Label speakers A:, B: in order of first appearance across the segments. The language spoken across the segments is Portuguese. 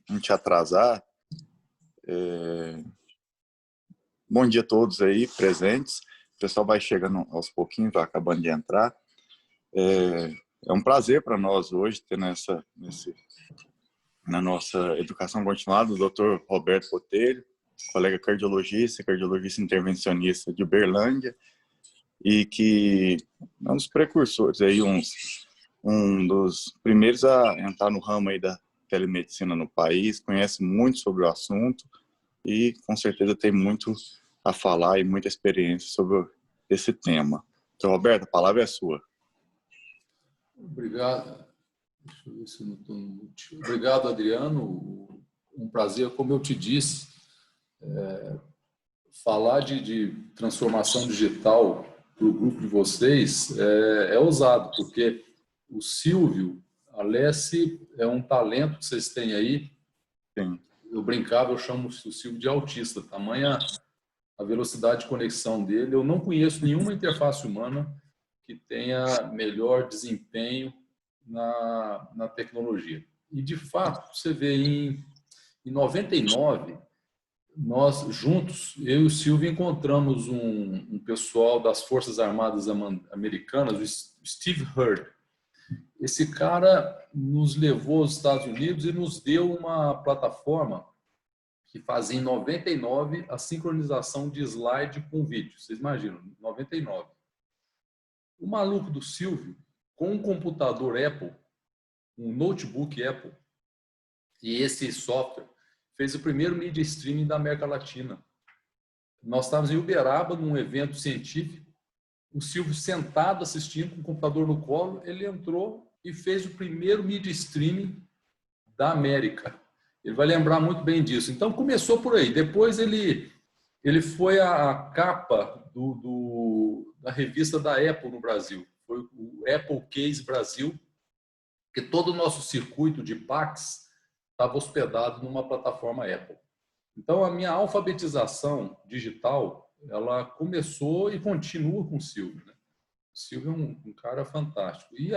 A: não te atrasar, bom dia a todos aí presentes. O pessoal vai chegando aos pouquinhos, vai acabando de entrar. É um prazer para nós hoje ter na nossa educação continuada o Dr. Roberto Botelho, colega cardiologista intervencionista de Uberlândia, e que é um dos precursores, aí, um dos primeiros a entrar no ramo aí da telemedicina no país, conhece muito sobre o assunto e com certeza tem muito a falar e muita experiência sobre esse tema. Então, Roberto, a palavra é sua.
B: Obrigado. Deixa eu ver se eu não estou no mute. Obrigado, Adriano. Um prazer, como eu te disse, falar de transformação digital para o grupo de vocês é ousado, porque o Silvio, a Alessi, é um talento que vocês têm aí.
A: Sim.
B: Eu brincava, eu chamo o Silvio de autista, tamanha a velocidade de conexão dele. Eu não conheço nenhuma interface humana que tenha melhor desempenho na tecnologia. E, de fato, você vê em 99, nós juntos, eu e o Silvio, encontramos um pessoal das Forças Armadas Americanas, o Steve Hurd. Esse cara nos levou aos Estados Unidos e nos deu uma plataforma que fazia em 99 a sincronização de slide com vídeo. Vocês imaginam, 99. O maluco do Silvio, com um computador Apple, um notebook Apple, e esse software, fez o primeiro media streaming da América Latina. Nós estávamos em Uberaba, num evento científico, o Silvio sentado assistindo, com o computador no colo, ele entrou e fez o primeiro media streaming da América. Ele vai lembrar muito bem disso. Então, começou por aí. Depois, ele foi a capa da revista da Apple no Brasil. Foi o Apple Case Brasil, que todo o nosso circuito de PACs estava hospedado numa plataforma Apple. Então, a minha alfabetização digital, ela começou e continua com o Silvio, né? O Silvio é um cara fantástico. E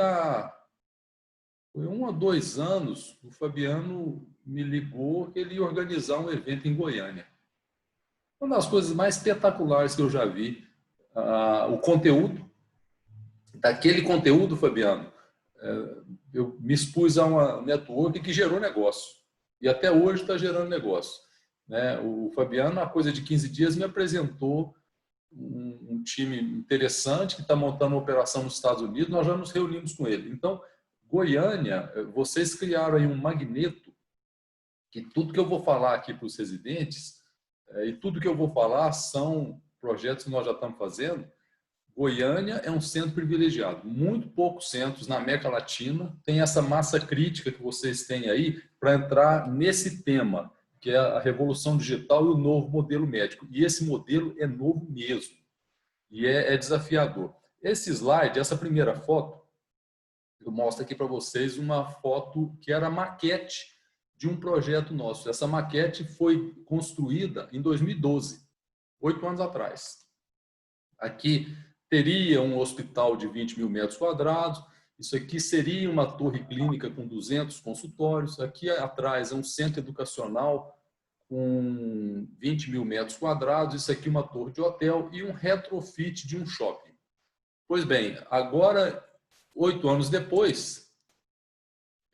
B: foi 1 a 2 anos, o Fabiano me ligou que ele ia organizar um evento em Goiânia. Uma das coisas mais espetaculares que eu já vi, o conteúdo. Daquele conteúdo, Fabiano, eu me expus a uma network que gerou negócio. E até hoje está gerando negócio. O Fabiano, há coisa de 15 dias, me apresentou um time interessante que está montando uma operação nos Estados Unidos. Nós já nos reunimos com ele. Então, Goiânia, vocês criaram aí um magneto que tudo que eu vou falar aqui para os residentes e tudo que eu vou falar são projetos que nós já estamos fazendo. Goiânia é um centro privilegiado. Muito poucos centros na América Latina têm essa massa crítica que vocês têm aí para entrar nesse tema, que é a revolução digital e o novo modelo médico. E esse modelo é novo mesmo. E é desafiador. Esse slide, essa primeira foto, eu mostro aqui para vocês uma foto que era a maquete de um projeto nosso. Essa maquete foi construída em 2012, 8 anos atrás. Aqui teria um hospital de 20 mil metros quadrados. Isso aqui seria uma torre clínica com 200 consultórios. Aqui atrás é um centro educacional com 20 mil metros quadrados. Isso aqui é uma torre de hotel e um retrofit de um shopping. Pois bem, agora, 8 anos depois,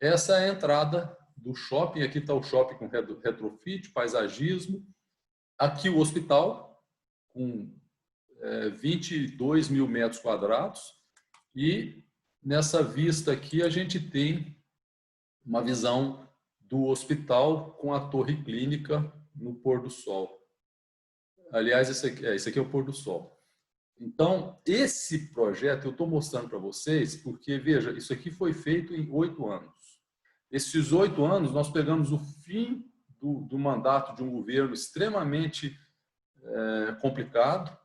B: essa é a entrada do shopping. Aqui está o shopping com retrofit, paisagismo. Aqui o hospital com 22 mil metros quadrados. E nessa vista aqui a gente tem uma visão do hospital com a torre clínica no pôr do sol. Aliás, esse aqui é o pôr do sol. Então, esse projeto eu estou mostrando para vocês porque, veja, isso aqui foi feito em 8 anos. Esses 8 anos, nós pegamos o fim do mandato de um governo extremamente complicado,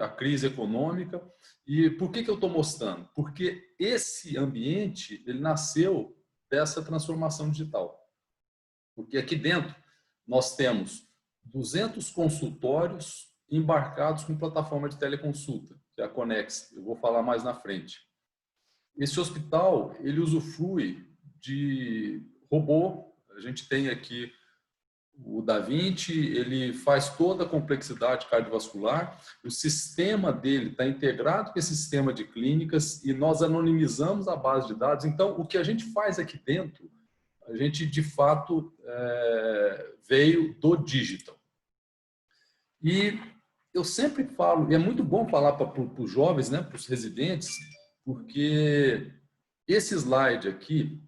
B: a crise econômica. E por que eu estou mostrando? Porque esse ambiente ele nasceu dessa transformação digital. Porque aqui dentro nós temos 200 consultórios embarcados com plataforma de teleconsulta, que é a Connex. Eu vou falar mais na frente. Esse hospital ele usufrui de robô A gente tem aqui o Da Vinci, ele faz toda a complexidade cardiovascular, o sistema dele está integrado com esse sistema de clínicas e nós anonimizamos a base de dados. Então, o que a gente faz aqui dentro, a gente, de fato, veio do digital. E eu sempre falo, e é muito bom falar para os jovens, né, para os residentes, porque esse slide aqui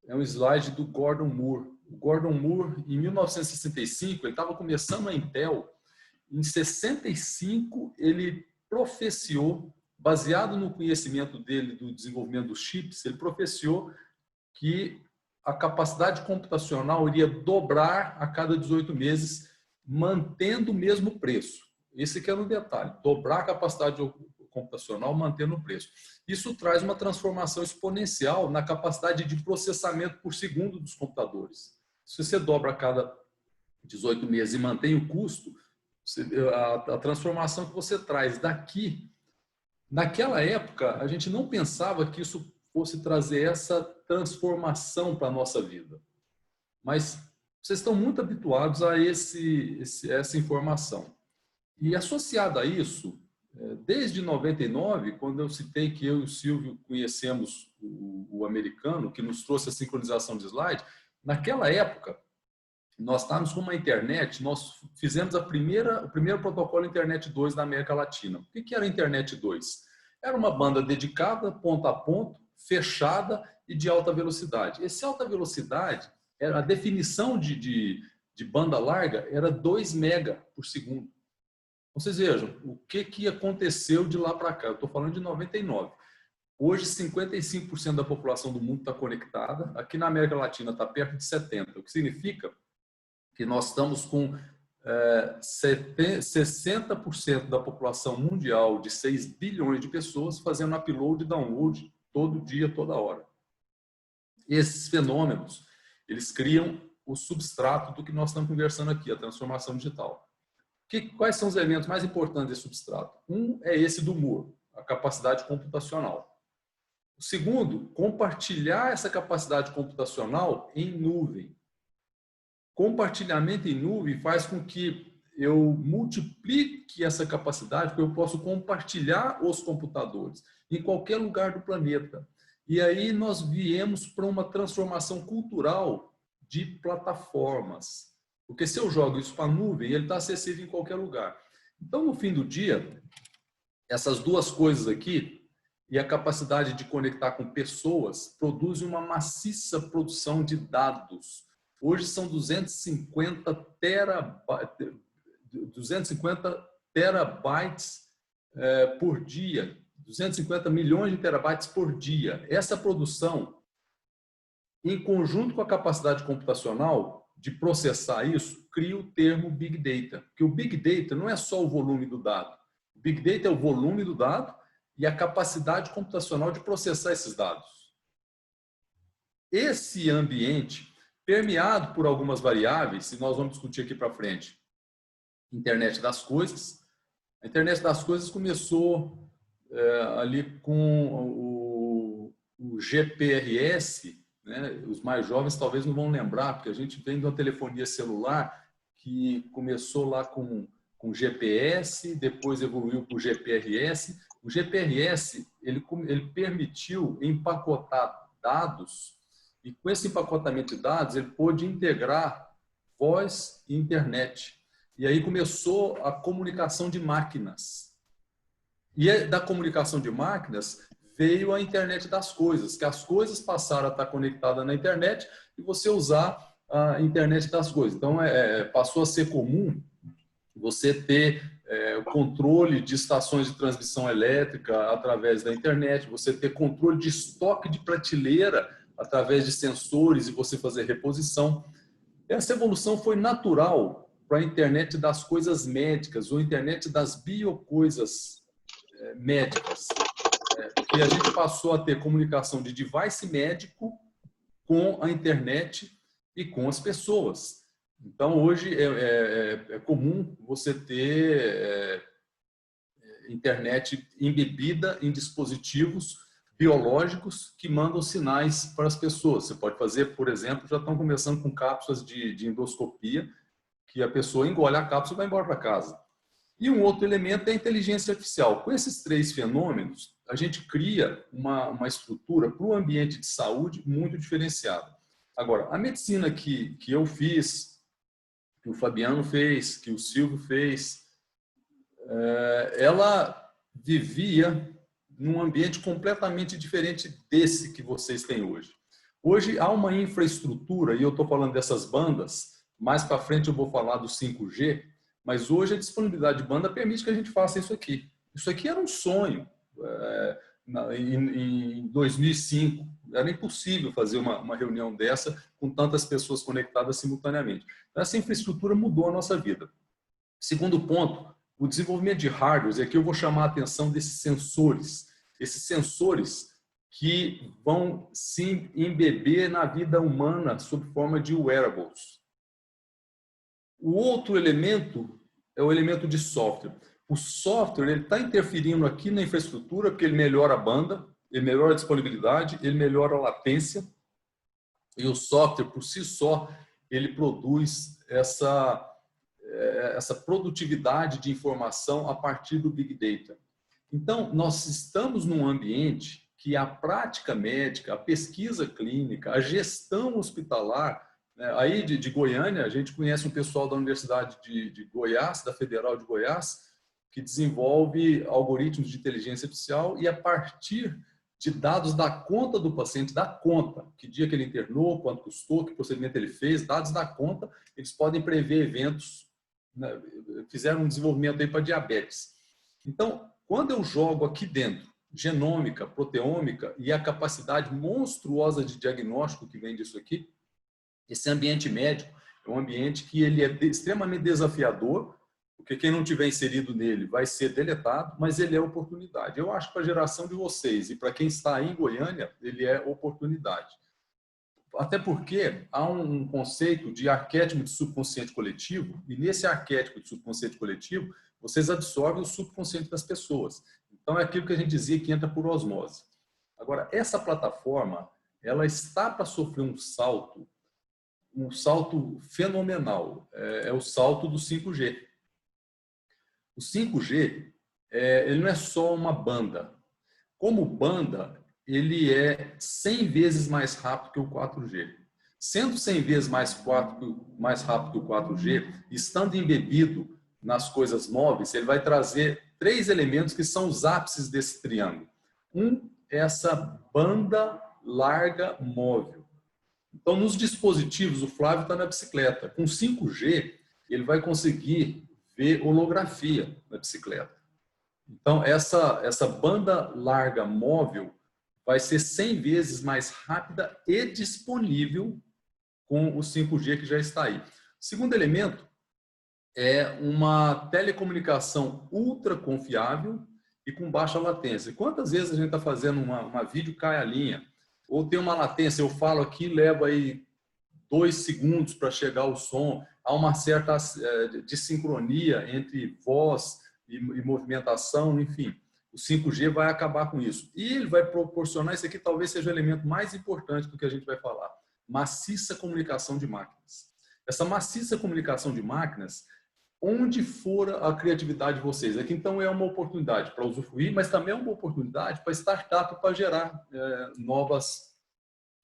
B: é um slide do Gordon Moore. O Gordon Moore, em 1965, ele estava começando a Intel. Em 65, ele profeciou, baseado no conhecimento dele do desenvolvimento dos chips, ele profeciou que a capacidade computacional iria dobrar a cada 18 meses, mantendo o mesmo preço. Esse aqui é no detalhe, dobrar a capacidade computacional mantendo o preço. Isso traz uma transformação exponencial na capacidade de processamento por segundo dos computadores. Se você dobra a cada 18 meses e mantém o custo, a transformação que você traz daqui, naquela época, a gente não pensava que isso fosse trazer essa transformação para a nossa vida. Mas vocês estão muito habituados a essa informação. E associado a isso, desde 99, quando eu citei que eu e o Silvio conhecemos o americano, que nos trouxe a sincronização de slide, naquela época, nós estávamos com uma internet, nós fizemos o primeiro protocolo Internet 2 da América Latina. O que era a Internet 2? Era uma banda dedicada, ponto a ponto, fechada e de alta velocidade. Esse alta velocidade, a definição de banda larga era 2 mega por segundo. Vocês vejam o que aconteceu de lá para cá. Eu estou falando de 99. Hoje, 55% da população do mundo está conectada. Aqui na América Latina está perto de 70%. O que significa que nós estamos com 60% da população mundial de 6 bilhões de pessoas fazendo upload e download todo dia, toda hora. Esses fenômenos, eles criam o substrato do que nós estamos conversando aqui, a transformação digital. Quais são os elementos mais importantes desse substrato? Um é esse do Moore, a capacidade computacional. O segundo, compartilhar essa capacidade computacional em nuvem. Compartilhamento em nuvem faz com que eu multiplique essa capacidade, porque eu posso compartilhar os computadores em qualquer lugar do planeta. E aí nós viemos para uma transformação cultural de plataformas. Porque se eu jogo isso para a nuvem, ele está acessível em qualquer lugar. Então, no fim do dia, essas duas coisas aqui e a capacidade de conectar com pessoas produzem uma maciça produção de dados. Hoje são 250 terabytes por dia, 250 milhões de terabytes por dia. Essa produção, em conjunto com a capacidade computacional de processar isso, cria o termo Big Data. Porque o Big Data não é só o volume do dado. O Big Data é o volume do dado e a capacidade computacional de processar esses dados. Esse ambiente, permeado por algumas variáveis, e nós vamos discutir aqui para frente, Internet das Coisas. A Internet das Coisas começou ali com o GPRS, né? Os mais jovens talvez não vão lembrar, porque a gente vem de uma telefonia celular que começou lá com GPS, depois evoluiu para o GPRS. O GPRS ele permitiu empacotar dados, e com esse empacotamento de dados ele pôde integrar voz e internet. E aí começou a comunicação de máquinas. E da comunicação de máquinas veio a internet das coisas, que as coisas passaram a estar conectadas na internet e você usar a internet das coisas. Então, passou a ser comum você ter o controle de estações de transmissão elétrica através da internet, você ter controle de estoque de prateleira através de sensores e você fazer reposição. Essa evolução foi natural para a internet das coisas médicas, ou internet das biocoisas médicas. E a gente passou a ter comunicação de device médico com a internet e com as pessoas. Então, hoje é comum você ter internet embebida em dispositivos biológicos que mandam sinais para as pessoas. Você pode fazer, por exemplo, já estão começando com cápsulas de endoscopia, que a pessoa engole a cápsula e vai embora para casa. E um outro elemento é a inteligência artificial. Com esses três fenômenos, a gente cria uma estrutura para o ambiente de saúde muito diferenciada. Agora, a medicina que eu fiz, que o Fabiano fez, que o Silvio fez, ela vivia num ambiente completamente diferente desse que vocês têm hoje. Hoje há uma infraestrutura, e eu estou falando dessas bandas, mais para frente eu vou falar do 5G, mas hoje a disponibilidade de banda permite que a gente faça isso aqui. Isso aqui era um sonho em 2005. Era impossível fazer uma reunião dessa com tantas pessoas conectadas simultaneamente. Então, essa infraestrutura mudou a nossa vida. Segundo ponto, o desenvolvimento de hardwares, e aqui eu vou chamar a atenção desses sensores. Esses sensores que vão se embeber na vida humana sob forma de wearables. O outro elemento é o elemento de software. O software está interferindo aqui na infraestrutura porque ele melhora a banda, ele melhora a disponibilidade, ele melhora a latência. E o software, por si só, ele produz essa produtividade de informação a partir do Big Data. Então, nós estamos num ambiente que a prática médica, a pesquisa clínica, a gestão hospitalar, aí de Goiânia, a gente conhece um pessoal da Universidade de Goiás, da Federal de Goiás, que desenvolve algoritmos de inteligência artificial e a partir de dados da conta do paciente, da conta, que dia que ele internou, quanto custou, que procedimento ele fez, dados da conta, eles podem prever eventos, né? Fizeram um desenvolvimento aí para diabetes. Então, quando eu jogo aqui dentro genômica, proteômica e a capacidade monstruosa de diagnóstico que vem disso aqui, esse ambiente médico é um ambiente que ele é extremamente desafiador, porque quem não tiver inserido nele vai ser deletado, mas ele é oportunidade. Eu acho que para a geração de vocês e para quem está aí em Goiânia, ele é oportunidade. Até porque há um conceito de arquétipo de subconsciente coletivo, e nesse arquétipo de subconsciente coletivo, vocês absorvem o subconsciente das pessoas. Então é aquilo que a gente dizia que entra por osmose. Agora, essa plataforma, ela está para sofrer um salto fenomenal. É o salto do 5G. O 5G, ele não é só uma banda. Como banda, ele é 100 vezes mais rápido que o 4G. Sendo 100 vezes mais rápido que o 4G, estando embebido nas coisas móveis, ele vai trazer 3 elementos que são os ápices desse triângulo. Um é essa banda larga móvel. Então, nos dispositivos, o Flávio está na bicicleta. Com 5G, ele vai conseguir ver holografia na bicicleta. Então, essa banda larga móvel vai ser 100 vezes mais rápida e disponível com o 5G que já está aí. O segundo elemento é uma telecomunicação ultra confiável e com baixa latência. Quantas vezes a gente está fazendo uma vídeo cai a linha? Ou tem uma latência, eu falo aqui, leva aí 2 segundos para chegar o som, há uma certa dissincronia entre voz e movimentação, enfim. O 5G vai acabar com isso. E ele vai proporcionar, isso aqui talvez seja o elemento mais importante do que a gente vai falar, maciça comunicação de máquinas. Essa maciça comunicação de máquinas, onde for a criatividade de vocês. Aqui, então, é uma oportunidade para usufruir, mas também é uma oportunidade para startup, para gerar novas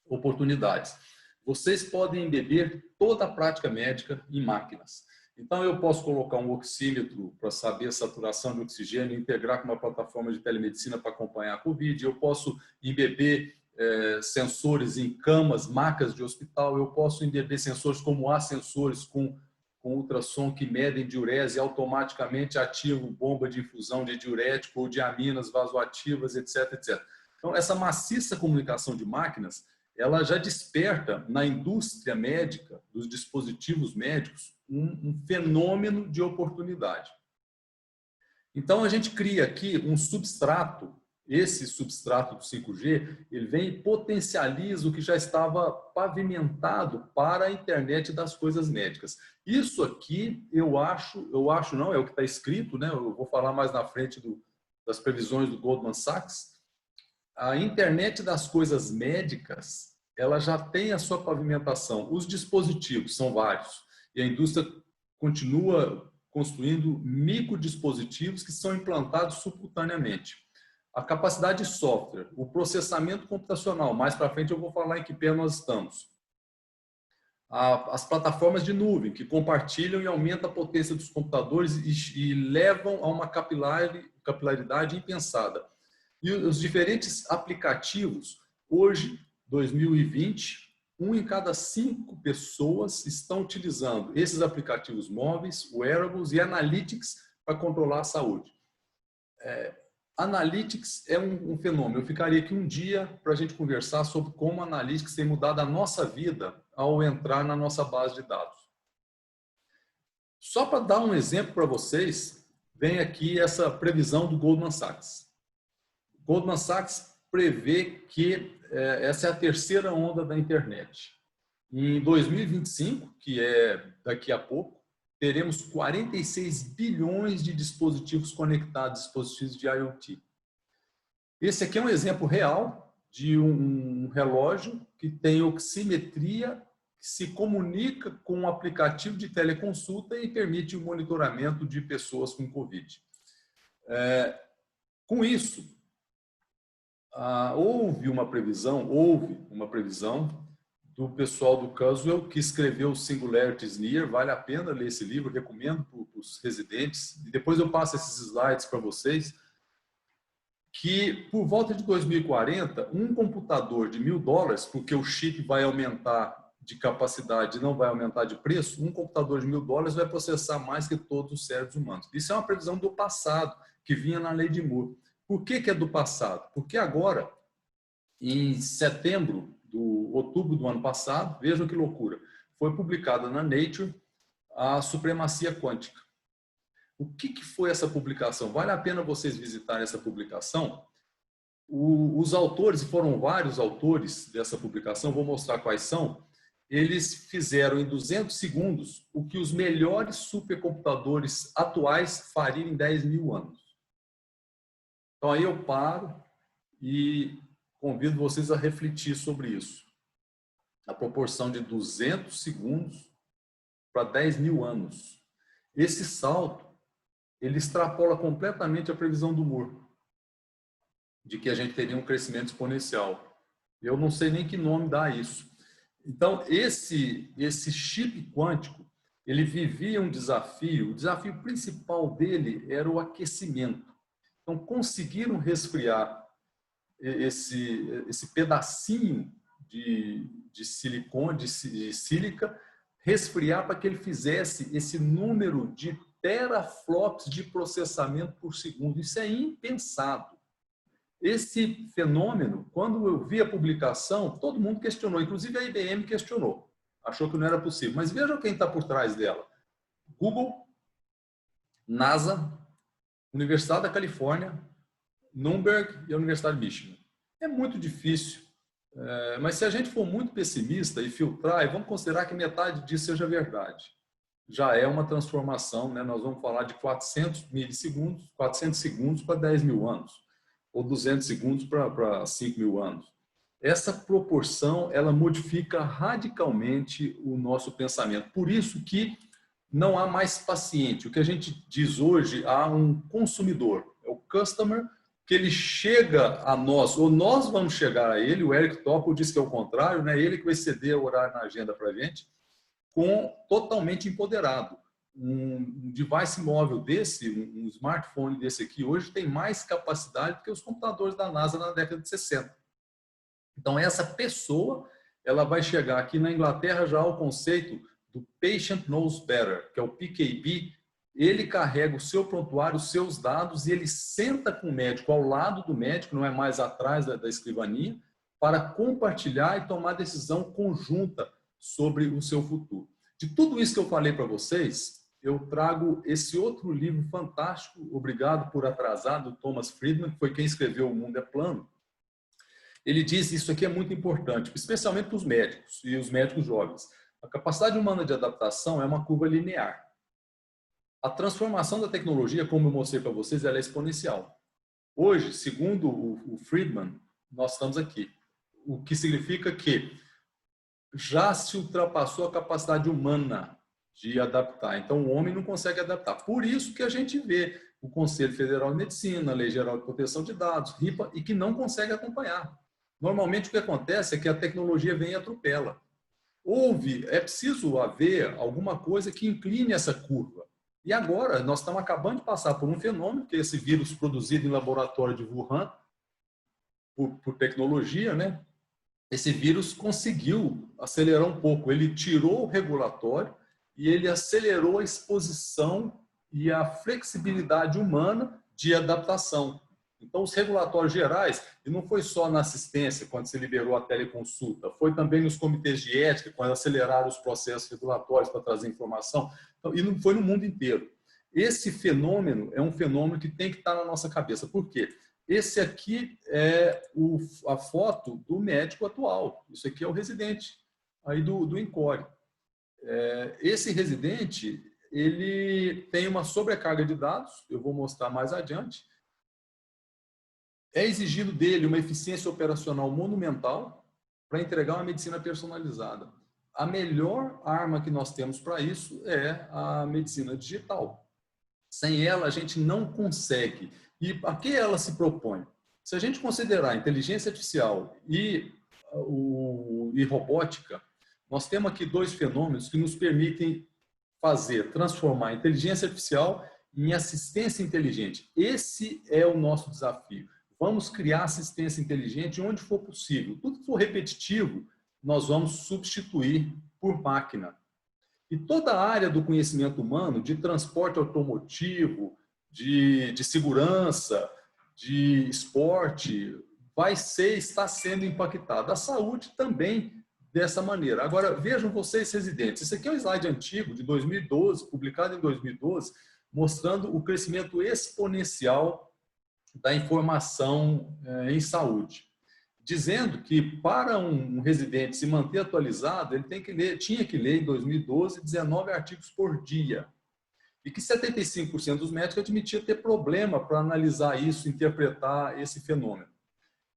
B: oportunidades. Vocês podem embeber toda a prática médica em máquinas. Então, eu posso colocar um oxímetro para saber a saturação de oxigênio, integrar com uma plataforma de telemedicina para acompanhar a Covid. Eu posso embeber sensores em camas, macas de hospital. Eu posso embeber sensores como há sensores com ultrassom que medem diurese e automaticamente ativam bomba de infusão de diurético ou de aminas vasoativas, etc, etc. Então, essa maciça comunicação de máquinas, ela já desperta na indústria médica, dos dispositivos médicos, um fenômeno de oportunidade. Então, a gente cria aqui um substrato, esse substrato do 5G, ele vem e potencializa o que já estava pavimentado para a internet das coisas médicas. Isso aqui, eu acho não, é o que está escrito, né? Eu vou falar mais na frente das previsões do Goldman Sachs, a internet das coisas médicas, ela já tem a sua pavimentação. Os dispositivos são vários e a indústria continua construindo microdispositivos que são implantados simultaneamente. A capacidade de software, o processamento computacional, mais para frente eu vou falar em que pé nós estamos. As plataformas de nuvem, que compartilham e aumentam a potência dos computadores e levam a uma capilaridade impensada. E os diferentes aplicativos, hoje, 2020, 1 em cada 5 pessoas estão utilizando esses aplicativos móveis, wearables e analytics para controlar a saúde. Analytics é um fenômeno. Eu ficaria aqui um dia para a gente conversar sobre como a Analytics tem mudado a nossa vida ao entrar na nossa base de dados. Só para dar um exemplo para vocês, vem aqui essa previsão do Goldman Sachs. Goldman Sachs prevê que essa é a terceira onda da internet. Em 2025, que é daqui a pouco, teremos 46 bilhões de dispositivos conectados, dispositivos de IoT. Esse aqui é um exemplo real de um relógio que tem oximetria, que se comunica com um aplicativo de teleconsulta e permite o monitoramento de pessoas com Covid. Com isso, houve uma previsão do pessoal do Kurzweil, que escreveu Singularities Near. Vale a pena ler esse livro, recomendo para os residentes. E depois eu passo esses slides para vocês, que por volta de 2040, um computador de $1.000, porque o chip vai aumentar de capacidade e não vai aumentar de preço, um computador de $1.000 vai processar mais que todos os cérebros humanos. Isso é uma previsão do passado, que vinha na lei de Moore. Por que é do passado? Porque agora, em outubro do ano passado, vejam que loucura, foi publicada na Nature a supremacia quântica. O que foi essa publicação? Vale a pena vocês visitarem essa publicação. Os autores, foram vários autores dessa publicação, vou mostrar quais são, eles fizeram em 200 segundos o que os melhores supercomputadores atuais fariam em 10.000 anos. Então aí eu paro e convido vocês a refletir sobre isso. A proporção de 200 segundos para 10.000 anos. Esse salto, ele extrapola completamente a previsão do Moore, de que a gente teria um crescimento exponencial. Eu não sei nem que nome dá isso. Então, esse chip quântico, ele vivia um desafio. O desafio principal dele era o aquecimento. Então, conseguiram resfriar esse pedacinho de silicone, de sílica, resfriar para que ele fizesse esse número de teraflops de processamento por segundo. Isso é impensado. Esse fenômeno, quando eu vi a publicação, todo mundo questionou, inclusive a IBM questionou, achou que não era possível. Mas vejam quem está por trás dela. Google, NASA, Universidade da Califórnia, Nürnberg e a Universidade de Michigan. É muito difícil, mas se a gente for muito pessimista e filtrar, e vamos considerar que metade disso seja verdade, já é uma transformação, né? Nós vamos falar de 400 milissegundos, 400 segundos para 10.000 anos, ou 200 segundos para 5.000 anos. Essa proporção, ela modifica radicalmente o nosso pensamento. Por isso que não há mais paciente. O que a gente diz hoje, há um consumidor, é o customer, que ele chega a nós, ou nós vamos chegar a ele. O Eric Topol diz que é o contrário, né? Ele que vai ceder o horário na agenda para a gente, totalmente empoderado. Um device móvel desse, um smartphone desse aqui, hoje tem mais capacidade do que os computadores da NASA na década de 60. Então, essa pessoa, ela vai chegar aqui na Inglaterra já ao conceito do Patient Knows Better, que é o PKB. Ele carrega o seu prontuário, os seus dados, e ele senta com o médico, ao lado do médico, não é mais atrás da escrivaninha, para compartilhar e tomar decisão conjunta sobre o seu futuro. De tudo isso que eu falei para vocês, eu trago esse outro livro fantástico, Obrigado por Atrasar, do Thomas Friedman, que foi quem escreveu O Mundo é Plano. Ele diz isso aqui é muito importante, especialmente para os médicos e os médicos jovens. A capacidade humana de adaptação é uma curva linear. A transformação da tecnologia, como eu mostrei para vocês, ela é exponencial. Hoje, segundo o Friedman, nós estamos aqui. O que significa que já se ultrapassou a capacidade humana de adaptar. Então, o homem não consegue adaptar. Por isso que a gente vê o Conselho Federal de Medicina, a Lei Geral de Proteção de Dados, RIPA, e que não consegue acompanhar. Normalmente, o que acontece é que a tecnologia vem e atropela. É preciso haver alguma coisa que incline essa curva. E agora, nós estamos acabando de passar por um fenômeno, que é esse vírus produzido em laboratório de Wuhan, por tecnologia, né? Esse vírus conseguiu acelerar um pouco. Ele tirou o regulatório e ele acelerou a exposição e a flexibilidade humana de adaptação. Então, os regulatórios gerais, e não foi só na assistência, quando se liberou a teleconsulta, foi também nos comitês de ética, quando aceleraram os processos regulatórios para trazer informação, então, e não foi no mundo inteiro. Esse fenômeno é um fenômeno que tem que estar na nossa cabeça. Por quê? Esse aqui é a foto do médico atual. Isso aqui é o residente aí do INCORE. Esse residente, ele tem uma sobrecarga de dados, eu vou mostrar mais adiante. É exigido dele uma eficiência operacional monumental para entregar uma medicina personalizada. A melhor arma que nós temos para isso é a medicina digital. Sem ela, a gente não consegue. E a que ela se propõe? Se a gente considerar inteligência artificial e robótica, nós temos aqui dois fenômenos que nos permitem transformar a inteligência artificial em assistência inteligente. Esse é o nosso desafio. Vamos criar assistência inteligente onde for possível. Tudo que for repetitivo, nós vamos substituir por máquina. E toda a área do conhecimento humano, de transporte automotivo, de segurança, de esporte, está sendo impactada. A saúde também dessa maneira. Agora, vejam vocês, residentes, esse aqui é um slide antigo, de 2012, publicado em 2012, mostrando o crescimento exponencial da informação em saúde. Dizendo que para um residente se manter atualizado, ele tinha que ler, em 2012, 19 artigos por dia. E que 75% dos médicos admitiam ter problema para analisar isso, interpretar esse fenômeno.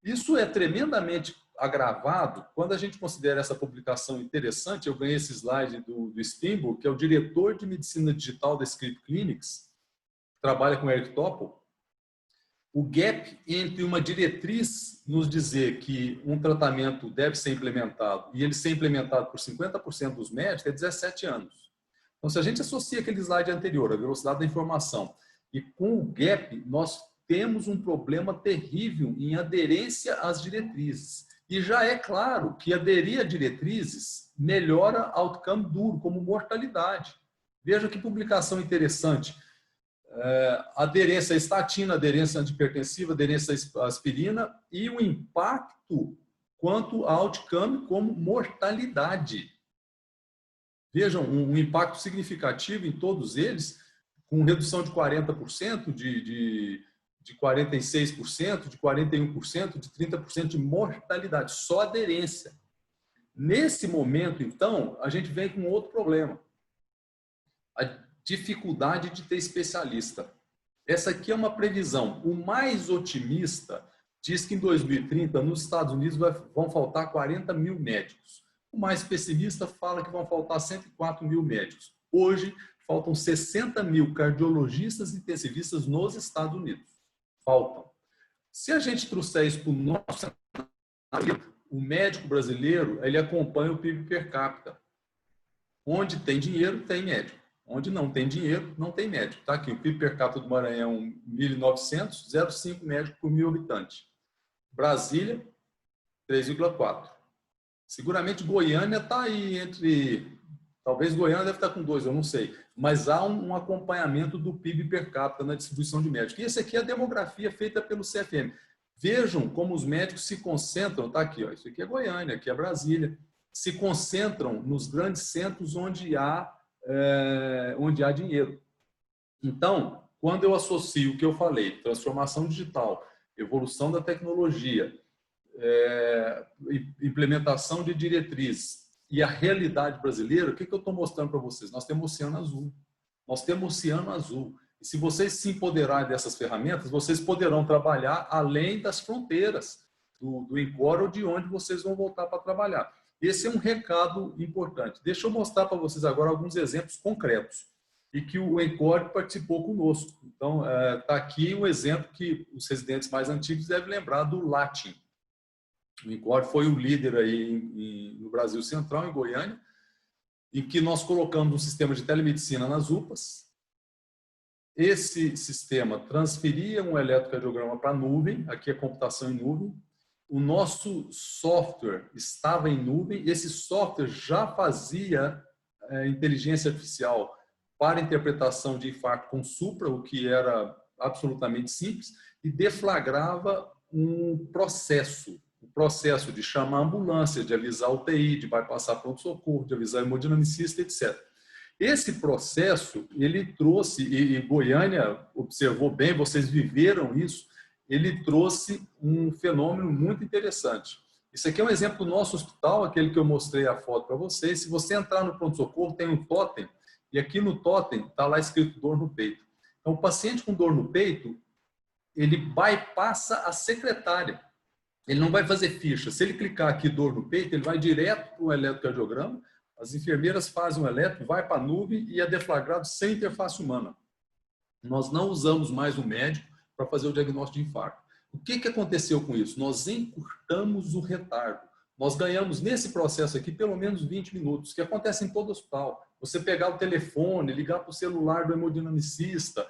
B: Isso é tremendamente agravado quando a gente considera essa publicação interessante. Eu ganhei esse slide do Spimble, que é o diretor de medicina digital da Script Clinics, que trabalha com Eric Topol. O gap entre uma diretriz nos dizer que um tratamento deve ser implementado e ele ser implementado por 50% dos médicos é 17 anos. Então, se a gente associa aquele slide anterior, a velocidade da informação, e com o gap, nós temos um problema terrível em aderência às diretrizes. E já é claro que aderir a diretrizes melhora outcome duro, como mortalidade. Veja que publicação interessante. Aderência à estatina, aderência à antipertensiva, aderência à aspirina e o impacto quanto a outcome como mortalidade. Vejam, um impacto significativo em todos eles, com redução de 40%, de 46%, de 41%, de 30% de mortalidade, só aderência. Nesse momento, então, a gente vem com outro problema. A dificuldade de ter especialista. Essa aqui é uma previsão. O mais otimista diz que em 2030, nos Estados Unidos, vão faltar 40 mil médicos. O mais pessimista fala que vão faltar 104 mil médicos. Hoje, faltam 60 mil cardiologistas intensivistas nos Estados Unidos. Faltam. Se a gente trouxer isso para o nosso cenário, o médico brasileiro, ele acompanha o PIB per capita. Onde tem dinheiro, tem médico. Onde não tem dinheiro, não tem médico. Tá aqui, o PIB per capita do Maranhão, 1.900, 0,5 médico por 1.000 habitantes. Brasília, 3,4. Seguramente Goiânia está aí entre... Talvez Goiânia deve estar com 2, eu não sei. Mas há um acompanhamento do PIB per capita na distribuição de médicos. E esse aqui é a demografia feita pelo CFM. Vejam como os médicos se concentram. Está aqui, ó, isso aqui é Goiânia, aqui é Brasília. Se concentram nos grandes centros onde há dinheiro. Então, quando eu associo o que eu falei, transformação digital, evolução da tecnologia, implementação de diretrizes e a realidade brasileira, o que eu estou mostrando para vocês? Nós temos oceano azul. Nós temos oceano azul. E se vocês se empoderarem dessas ferramentas, vocês poderão trabalhar além das fronteiras. do Encore ou de onde vocês vão voltar para trabalhar. Esse é um recado importante. Deixa eu mostrar para vocês agora alguns exemplos concretos e que o Encore participou conosco. Então, está aqui um exemplo que os residentes mais antigos devem lembrar do Latin. O Encore foi o líder aí no Brasil Central, em Goiânia, em que nós colocamos um sistema de telemedicina nas UPAs. Esse sistema transferia um eletrocardiograma para a nuvem, aqui é computação em nuvem. O nosso software estava em nuvem, esse software já fazia inteligência artificial para interpretação de infarto com supra, o que era absolutamente simples, e deflagrava um processo. O processo de chamar a ambulância, de avisar a UTI, de bypassar pronto-socorro, de avisar o hemodinamicista, etc. Esse processo, ele trouxe, e Goiânia observou bem, vocês viveram isso, ele trouxe um fenômeno muito interessante. Isso aqui é um exemplo do nosso hospital, aquele que eu mostrei a foto para vocês. Se você entrar no pronto-socorro, tem um totem, e aqui no totem está lá escrito dor no peito. Então, o paciente com dor no peito, ele bypassa a secretária. Ele não vai fazer ficha. Se ele clicar aqui dor no peito, ele vai direto para o eletrocardiograma, as enfermeiras fazem o eletro, vai para a nuvem e é deflagrado sem interface humana. Nós não usamos mais o médico para fazer o diagnóstico de infarto. O que aconteceu com isso? Nós encurtamos o retardo. Nós ganhamos nesse processo aqui pelo menos 20 minutos, que acontece em todo hospital. Você pegar o telefone, ligar para o celular do hemodinamicista,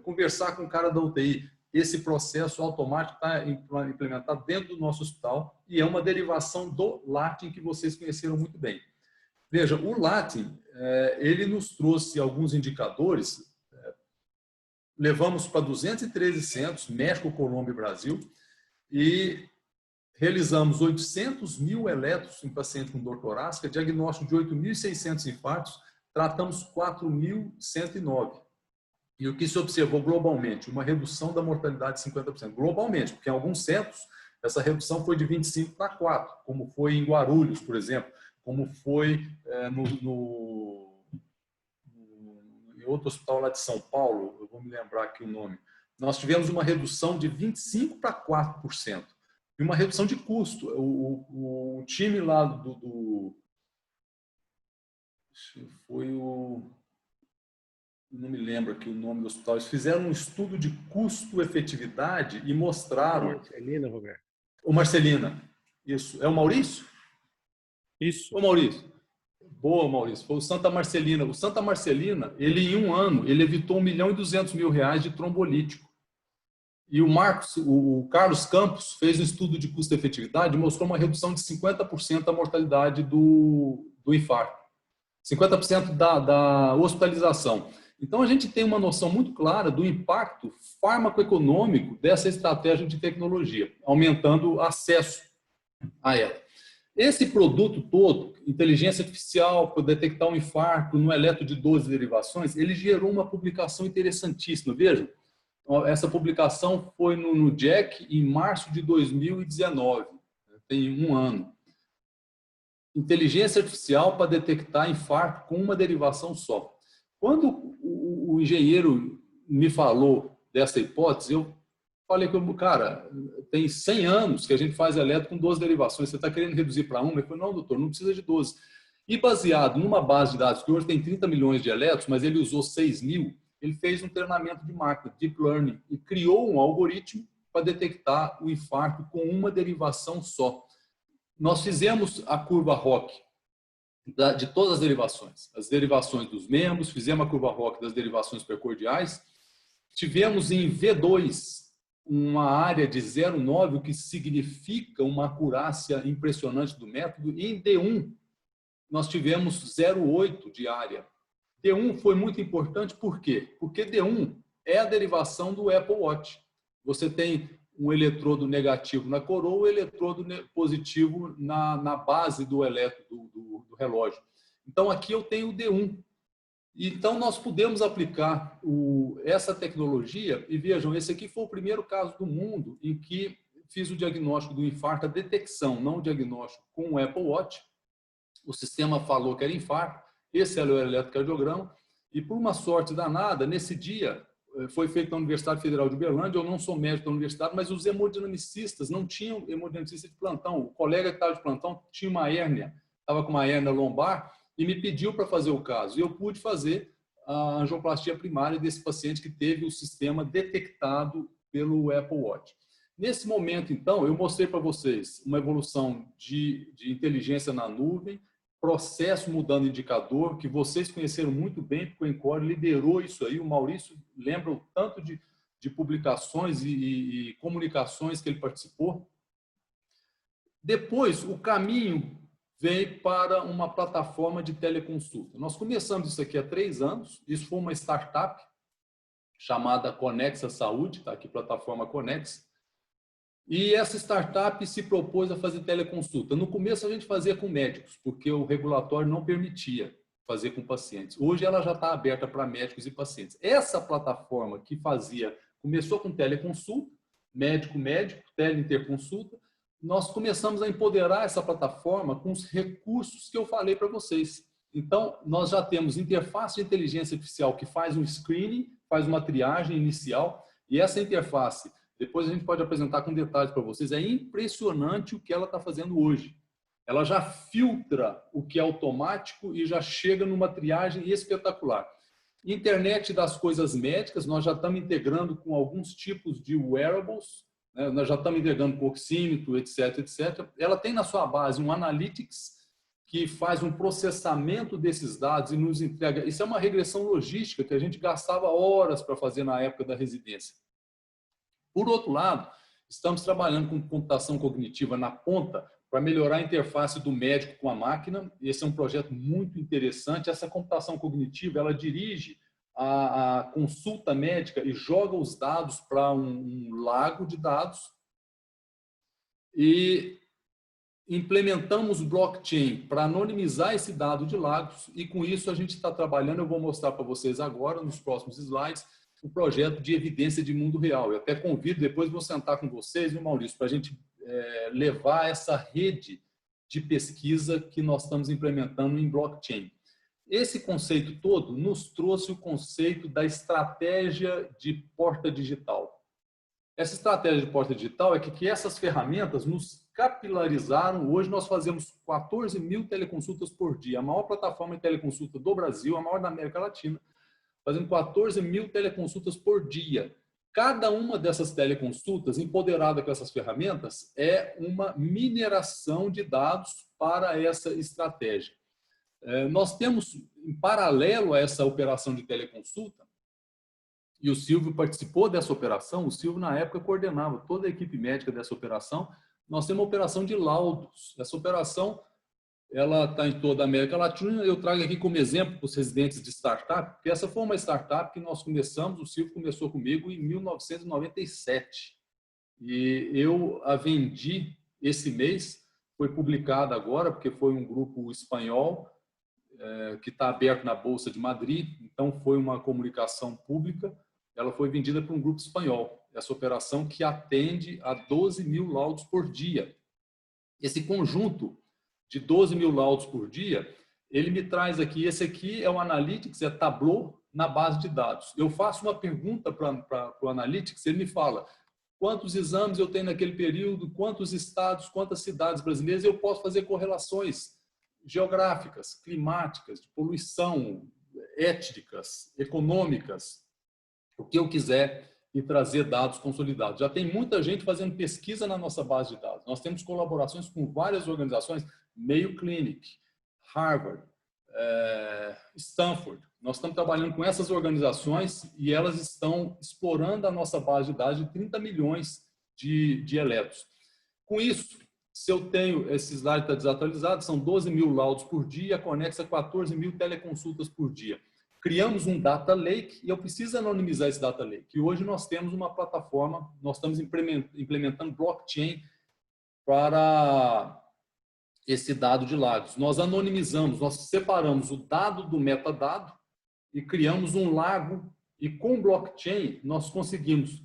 B: conversar com o cara da UTI. Esse processo automático está implementado dentro do nosso hospital e é uma derivação do Latin que vocês conheceram muito bem. Veja, o Latin, ele nos trouxe alguns indicadores. Levamos para 213 centros, México, Colômbia e Brasil, e realizamos 800 mil eletros em paciente com dor torácica, diagnóstico de 8.600 infartos, tratamos 4.109. E o que se observou globalmente? Uma redução da mortalidade de 50%. Globalmente, porque em alguns centros essa redução foi de 25 para 4, como foi em Guarulhos, por exemplo, como foi em outro hospital lá de São Paulo, eu vou me lembrar aqui o nome. Nós tivemos uma redução de 25 para 4%. E uma redução de custo. O time lá foi o... Não me lembro aqui o nome do hospital. Eles fizeram um estudo de custo-efetividade e mostraram...
C: Marcelina, Roberto.
B: O Marcelina. Isso. É o Maurício?
C: Isso.
B: O Maurício. Boa, Maurício. Foi o Santa Marcelina. O Santa Marcelina, ele em um ano, ele evitou R$1.200.000 de trombolítico. E o Carlos Campos fez um estudo de custo-efetividade e mostrou uma redução de 50% da mortalidade do infarto. 50% da hospitalização. Então, a gente tem uma noção muito clara do impacto farmacoeconômico dessa estratégia de tecnologia, aumentando o acesso a ela. Esse produto todo, inteligência artificial para detectar um infarto no eletro de 12 derivações, ele gerou uma publicação interessantíssima. Vejam, essa publicação foi no JACC em março de 2019, tem um ano. Inteligência artificial para detectar infarto com uma derivação só. Quando o engenheiro me falou dessa hipótese, eu falei com ele, cara, tem 100 anos que a gente faz eletro com 12 derivações, você está querendo reduzir para uma? Ele falou, não, doutor, não precisa de 12. E baseado numa base de dados que hoje tem 30 milhões de eletros, mas ele usou 6 mil, ele fez um treinamento de máquina, Deep Learning, e criou um algoritmo para detectar o infarto com uma derivação só. Nós fizemos a curva ROC de todas as derivações dos membros, fizemos a curva ROC das derivações precordiais, tivemos em V2 uma área de 0,9, o que significa uma acurácia impressionante do método, e em D1 nós tivemos 0,8 de área. D1 foi muito importante, por quê? Porque D1 é a derivação do Apple Watch. Você tem um eletrodo negativo na coroa, um eletrodo positivo na base do eletro do relógio. Então, aqui eu tenho o D1. Então, nós podemos aplicar essa tecnologia, e vejam, esse aqui foi o primeiro caso do mundo em que fiz o diagnóstico do infarto, a detecção, não o diagnóstico, com o Apple Watch. O sistema falou que era infarto, esse era o eletrocardiograma, e por uma sorte danada, nesse dia, foi feito na Universidade Federal de Uberlândia. Eu não sou médico da universidade, mas os hemodinamicistas não tinham hemodinamicista de plantão. O colega que estava de plantão tinha uma hérnia, estava com uma hérnia lombar e me pediu para fazer o caso. E eu pude fazer a angioplastia primária desse paciente que teve o sistema detectado pelo Apple Watch. Nesse momento, então, eu mostrei para vocês uma evolução de inteligência na nuvem, processo mudando indicador, que vocês conheceram muito bem, porque o Encore liderou isso aí. O Maurício lembra o tanto de publicações e comunicações que ele participou. Depois, o caminho veio para uma plataforma de teleconsulta. Nós começamos isso aqui há 3 anos. Isso foi uma startup chamada Conexa Saúde, tá aqui, plataforma Conexa. E essa startup se propôs a fazer teleconsulta. No começo a gente fazia com médicos, porque o regulatório não permitia fazer com pacientes. Hoje ela já está aberta para médicos e pacientes. Essa plataforma que começou com teleconsulta, médico-médico, teleinterconsulta. Nós começamos a empoderar essa plataforma com os recursos que eu falei para vocês. Então, nós já temos interface de inteligência artificial que faz um screening, faz uma triagem inicial, e essa interface, depois a gente pode apresentar com detalhes para vocês, é impressionante o que ela está fazendo hoje. Ela já filtra o que é automático e já chega numa triagem espetacular. Internet das coisas médicas, nós já estamos integrando com alguns tipos de wearables, né? Nós já estamos integrando com oxímetro, etc, etc. Ela tem na sua base um analytics que faz um processamento desses dados e nos entrega. Isso é uma regressão logística que a gente gastava horas para fazer na época da residência. Por outro lado, estamos trabalhando com computação cognitiva na ponta para melhorar a interface do médico com a máquina. Esse é um projeto muito interessante. Essa computação cognitiva, ela dirige a consulta médica e joga os dados para um lago de dados. E implementamos blockchain para anonimizar esse dado de lagos. E com isso a gente está trabalhando, eu vou mostrar para vocês agora, nos próximos slides, o projeto de evidência de mundo real. Eu até convido, depois vou sentar com vocês, viu, Maurício, para a gente levar essa rede de pesquisa que nós estamos implementando em blockchain. Esse conceito todo nos trouxe o conceito da estratégia de porta digital. Essa estratégia de porta digital é que essas ferramentas nos capilarizaram. Hoje nós fazemos 14 mil teleconsultas por dia, a maior plataforma de teleconsulta do Brasil, a maior da América Latina, fazendo 14 mil teleconsultas por dia. Cada uma dessas teleconsultas, empoderada com essas ferramentas, é uma mineração de dados para essa estratégia. Nós temos, em paralelo a essa operação de teleconsulta, e o Silvio participou dessa operação, o Silvio, na época, coordenava toda a equipe médica dessa operação. Nós temos uma operação de laudos. Essa operação ela está em toda a América Latina. Eu trago aqui como exemplo para os residentes de startup, porque essa foi uma startup que nós começamos, o Silvio começou comigo em 1997. E eu a vendi esse mês, foi publicada agora, porque foi um grupo espanhol que está aberto na Bolsa de Madrid, então foi uma comunicação pública, ela foi vendida para um grupo espanhol. Essa operação que atende a 12 mil laudos por dia. Esse conjunto de 12 mil laudos por dia, ele me traz aqui, esse aqui é o Analytics, é Tableau na base de dados. Eu faço uma pergunta para o Analytics, ele me fala quantos exames eu tenho naquele período, quantos estados, quantas cidades brasileiras, eu posso fazer correlações geográficas, climáticas, de poluição, étnicas, econômicas, o que eu quiser, e trazer dados consolidados. Já tem muita gente fazendo pesquisa na nossa base de dados. Nós temos colaborações com várias organizações, Mayo Clinic, Harvard, Stanford. Nós estamos trabalhando com essas organizações e elas estão explorando a nossa base de dados de 30 milhões de eletros. Com isso, se eu tenho, esse slide está desatualizado, são 12 mil laudos por dia, conexa 14 mil teleconsultas por dia. Criamos um data lake e eu preciso anonimizar esse data lake. E hoje nós temos uma plataforma, nós estamos implementando blockchain para esse dado de lagos. Nós anonimizamos, nós separamos o dado do metadado e criamos um lago e com blockchain nós conseguimos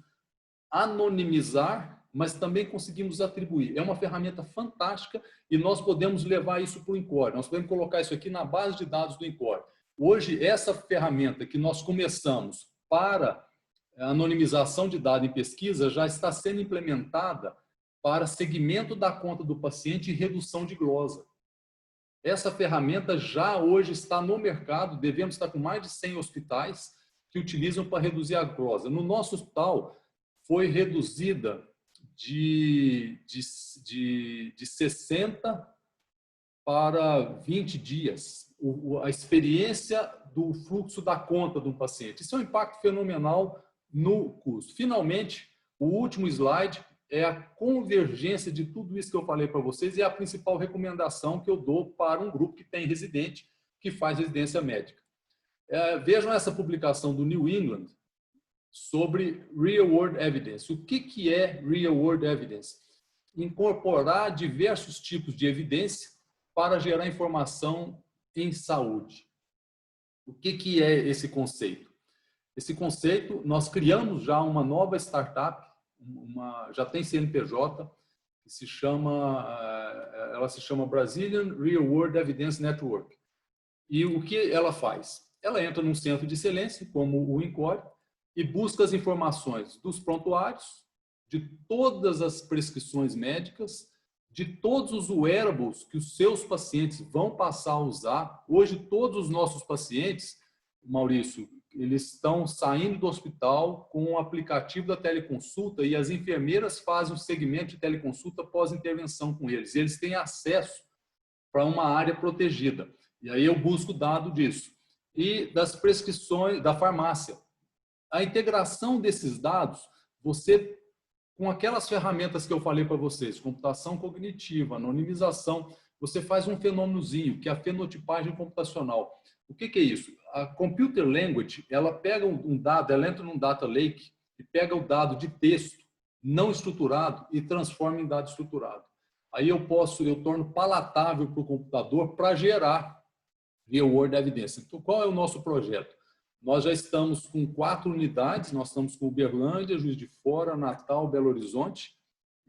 B: anonimizar, mas também conseguimos atribuir. É uma ferramenta fantástica e nós podemos levar isso para o Encore. Nós podemos colocar isso aqui na base de dados do Encore. Hoje, essa ferramenta que nós começamos para a anonimização de dados em pesquisa já está sendo implementada para segmento da conta do paciente e redução de glosa. Essa ferramenta já hoje está no mercado, devemos estar com mais de 100 hospitais que utilizam para reduzir a glosa. No nosso hospital, foi reduzida de 60 para 20 dias a experiência do fluxo da conta de um paciente. Isso é um impacto fenomenal no custo. Finalmente, o último slide é a convergência de tudo isso que eu falei para vocês e é a principal recomendação que eu dou para um grupo que tem residente, que faz residência médica. Vejam essa publicação do New England sobre Real World Evidence. O que é Real World Evidence? Incorporar diversos tipos de evidência para gerar informação em saúde. O que é esse conceito? Esse conceito, nós criamos já uma nova startup, já tem CNPJ, que ela se chama Brazilian Real World Evidence Network. E o que ela faz? Ela entra num centro de excelência, como o INCORE, e busca as informações dos prontuários, de todas as prescrições médicas, de todos os wearables que os seus pacientes vão passar a usar. Hoje, todos os nossos pacientes, Maurício, eles estão saindo do hospital com o aplicativo da teleconsulta e as enfermeiras fazem o segmento de teleconsulta pós-intervenção com eles. E eles têm acesso para uma área protegida. E aí eu busco dado disso. E das prescrições da farmácia. A integração desses dados, você, com aquelas ferramentas que eu falei para vocês, computação cognitiva, anonimização, você faz um fenômenozinho, que é a fenotipagem computacional. O que é isso? A computer language, ela pega um dado, ela entra num data lake e pega o dado de texto não estruturado e transforma em dado estruturado. Aí eu torno palatável para o computador para gerar real world evidence. Então, qual é o nosso projeto? Nós já estamos com 4 unidades, nós estamos com Uberlândia, Juiz de Fora, Natal, Belo Horizonte,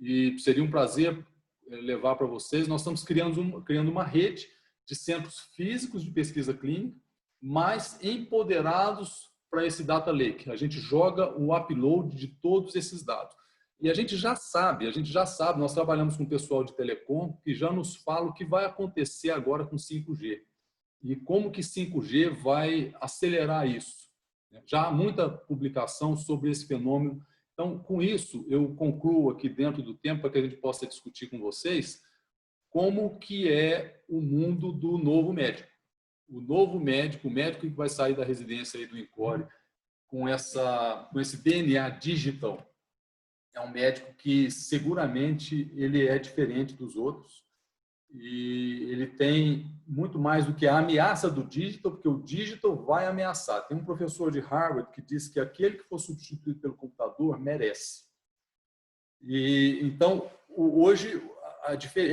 B: e seria um prazer levar para vocês. Nós estamos criando uma rede de centros físicos de pesquisa clínica, mas empoderados para esse data lake. A gente joga o upload de todos esses dados. E a gente já sabe, nós trabalhamos com o pessoal de telecom que já nos fala o que vai acontecer agora com 5G. E como que 5G vai acelerar isso. Já há muita publicação sobre esse fenômeno. Então, com isso, eu concluo aqui dentro do tempo para que a gente possa discutir com vocês como que é o mundo do novo médico. O novo médico, o médico que vai sair da residência aí do INCORE com esse DNA digital, é um médico que seguramente ele é diferente dos outros e ele tem muito mais do que a ameaça do digital, porque o digital vai ameaçar. Tem um professor de Harvard que diz que aquele que for substituído pelo computador merece. E então, hoje,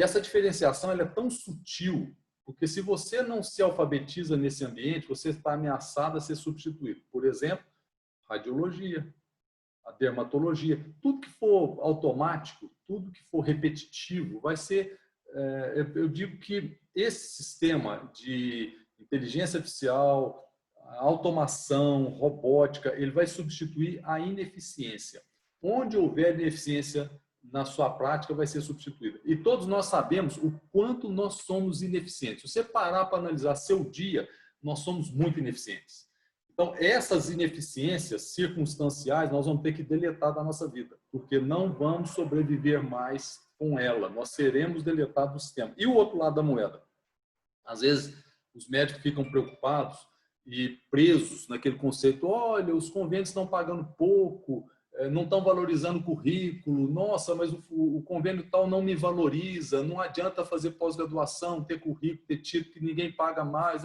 B: essa diferenciação ela é tão sutil, porque se você não se alfabetiza nesse ambiente, você está ameaçado a ser substituído. Por exemplo, radiologia, a dermatologia, tudo que for automático, tudo que for repetitivo, vai ser... Eu digo que esse sistema de inteligência artificial, automação, robótica, ele vai substituir a ineficiência. Onde houver ineficiência na sua prática, vai ser substituída. E todos nós sabemos o quanto nós somos ineficientes. Se você parar para analisar seu dia, nós somos muito ineficientes. Então, essas ineficiências circunstanciais, nós vamos ter que deletar da nossa vida, porque não vamos sobreviver mais com ela. Nós seremos deletados do sistema. E o outro lado da moeda? Às vezes, os médicos ficam preocupados e presos naquele conceito, olha, os convênios estão pagando pouco, não estão valorizando o currículo, nossa, mas o convênio tal não me valoriza, não adianta fazer pós-graduação, ter currículo, ter título que ninguém paga mais,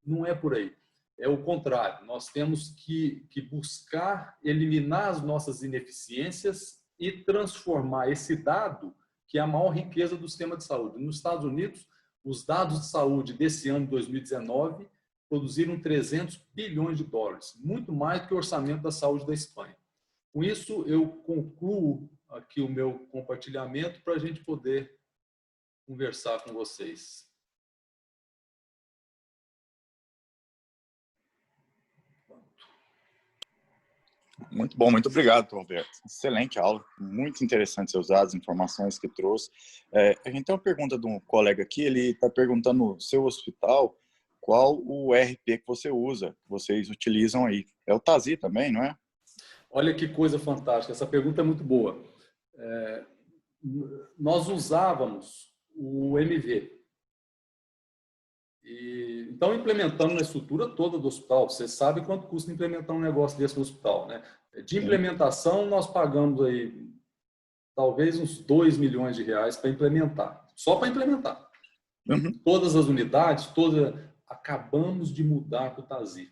B: não é por aí. É o contrário, nós temos que buscar eliminar as nossas ineficiências e transformar esse dado, que é a maior riqueza do sistema de saúde. Nos Estados Unidos, os dados de saúde desse ano, 2019, produziram 300 bilhões de dólares, muito mais do que o orçamento da saúde da Espanha. Com isso, eu concluo aqui o meu compartilhamento para a gente poder conversar com vocês.
A: Muito bom, muito obrigado, doutor Roberto. Excelente aula, muito interessante seus dados, informações que trouxe. A gente tem uma pergunta de um colega aqui, ele está perguntando no seu hospital qual o RP que você usa, que vocês utilizam aí. É o TASI também, não é?
B: Olha que coisa fantástica, essa pergunta é muito boa. Nós usávamos o MV. Então, implementando na estrutura toda do hospital, você sabe quanto custa implementar um negócio desse no hospital, né? De implementação, nós pagamos aí talvez uns 2 milhões de reais para implementar, só para implementar.
A: Uhum.
B: Todas as unidades, acabamos de mudar para o TASI.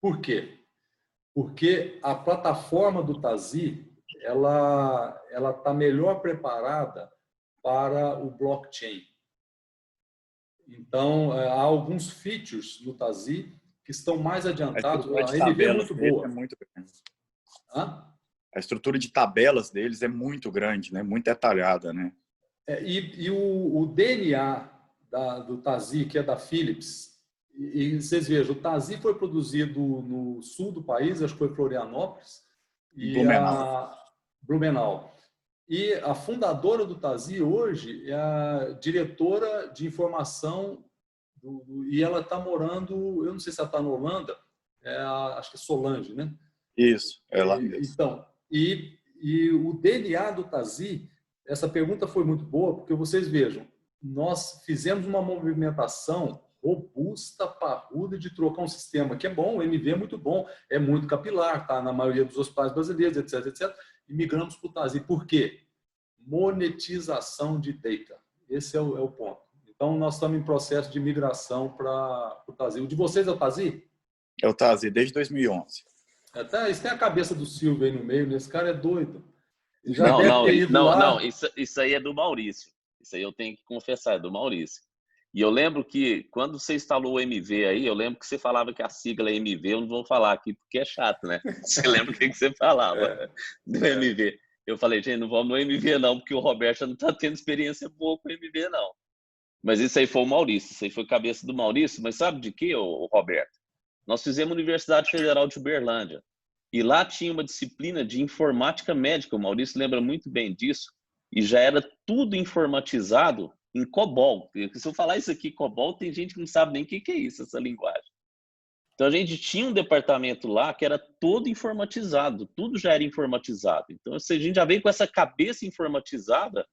B: Por quê? Porque a plataforma do TASI, ela está melhor preparada para o blockchain. Então, há alguns features no TASI que estão mais adiantados. A MV é muito boa.
A: É muito grande.
B: Hã?
A: A estrutura de tabelas deles é muito grande, né? Muito detalhada, né?
B: E o DNA do TASI, que é da Philips, e vocês vejam, o TASI foi produzido no sul do país, acho que foi Florianópolis, e Blumenau. E a fundadora do TASI hoje é a diretora de informação, e ela está morando, eu não sei se ela está na Holanda, acho que é Solange, né?
A: Isso, é lá mesmo.
B: Então, e o DNA do TASI, essa pergunta foi muito boa, porque vocês vejam, nós fizemos uma movimentação robusta, parruda, de trocar um sistema que é bom, o MV é muito bom, é muito capilar, está na maioria dos hospitais brasileiros, etc, etc, e migramos para o TASI. Por quê? Monetização de data. Esse é o ponto. Então, nós estamos em processo de migração para o TASI. O de vocês é o TASI?
A: É o TASI, desde 2011.
B: Isso tem a cabeça do Silvio aí no meio, né? Esse cara é doido.
D: Não, isso aí é do Maurício. Isso aí eu tenho que confessar, é do Maurício. E eu lembro que quando você instalou o MV aí, eu lembro que você falava que a sigla é MV, eu não vou falar aqui porque é chato, né? Você lembra o que você falava do MV? Eu falei, gente, não vamos no MV não, porque o Roberto já não está tendo experiência boa com o MV não. Mas isso aí foi o Maurício, isso aí foi cabeça do Maurício, mas sabe de quê, o Roberto? Nós fizemos a Universidade Federal de Uberlândia. E lá tinha uma disciplina de informática médica, o Maurício lembra muito bem disso, e já era tudo informatizado em COBOL. Se eu falar isso aqui, COBOL, tem gente que não sabe nem o que é isso, essa linguagem. Então, a gente tinha um departamento lá que era todo informatizado, tudo já era informatizado. Então, se a gente já veio com essa cabeça informatizada,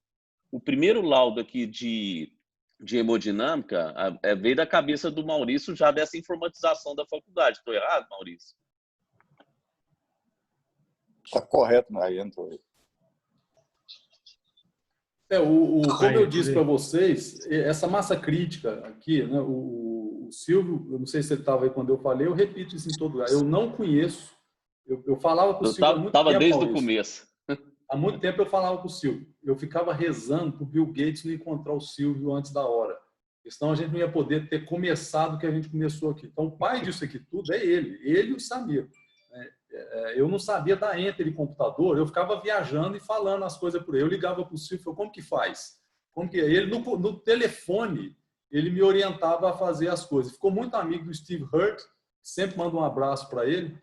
D: o primeiro laudo aqui de hemodinâmica veio da cabeça do Maurício já dessa informatização da faculdade. Estou errado, Maurício?
A: Está correto, aí entrou aí.
B: Como eu disse para vocês, essa massa crítica aqui, né, o Silvio, eu não sei se ele estava aí quando eu falei, eu repito isso em todo lugar. Eu não conheço, eu falava com o Silvio há muito tempo.
D: Estava desde o começo.
B: Há muito tempo eu falava com o Silvio. Eu ficava rezando para o Bill Gates não encontrar o Silvio antes da hora. Senão a gente não ia poder ter começado o que a gente começou aqui. Então, o pai disso aqui tudo é ele e o Samir. Eu não sabia dar enter em computador, eu ficava viajando e falando as coisas por ele. Eu ligava para o Silvio e falava, como que faz? Ele, no telefone, ele me orientava a fazer as coisas. Ficou muito amigo do Steve Hurt, sempre mando um abraço para ele.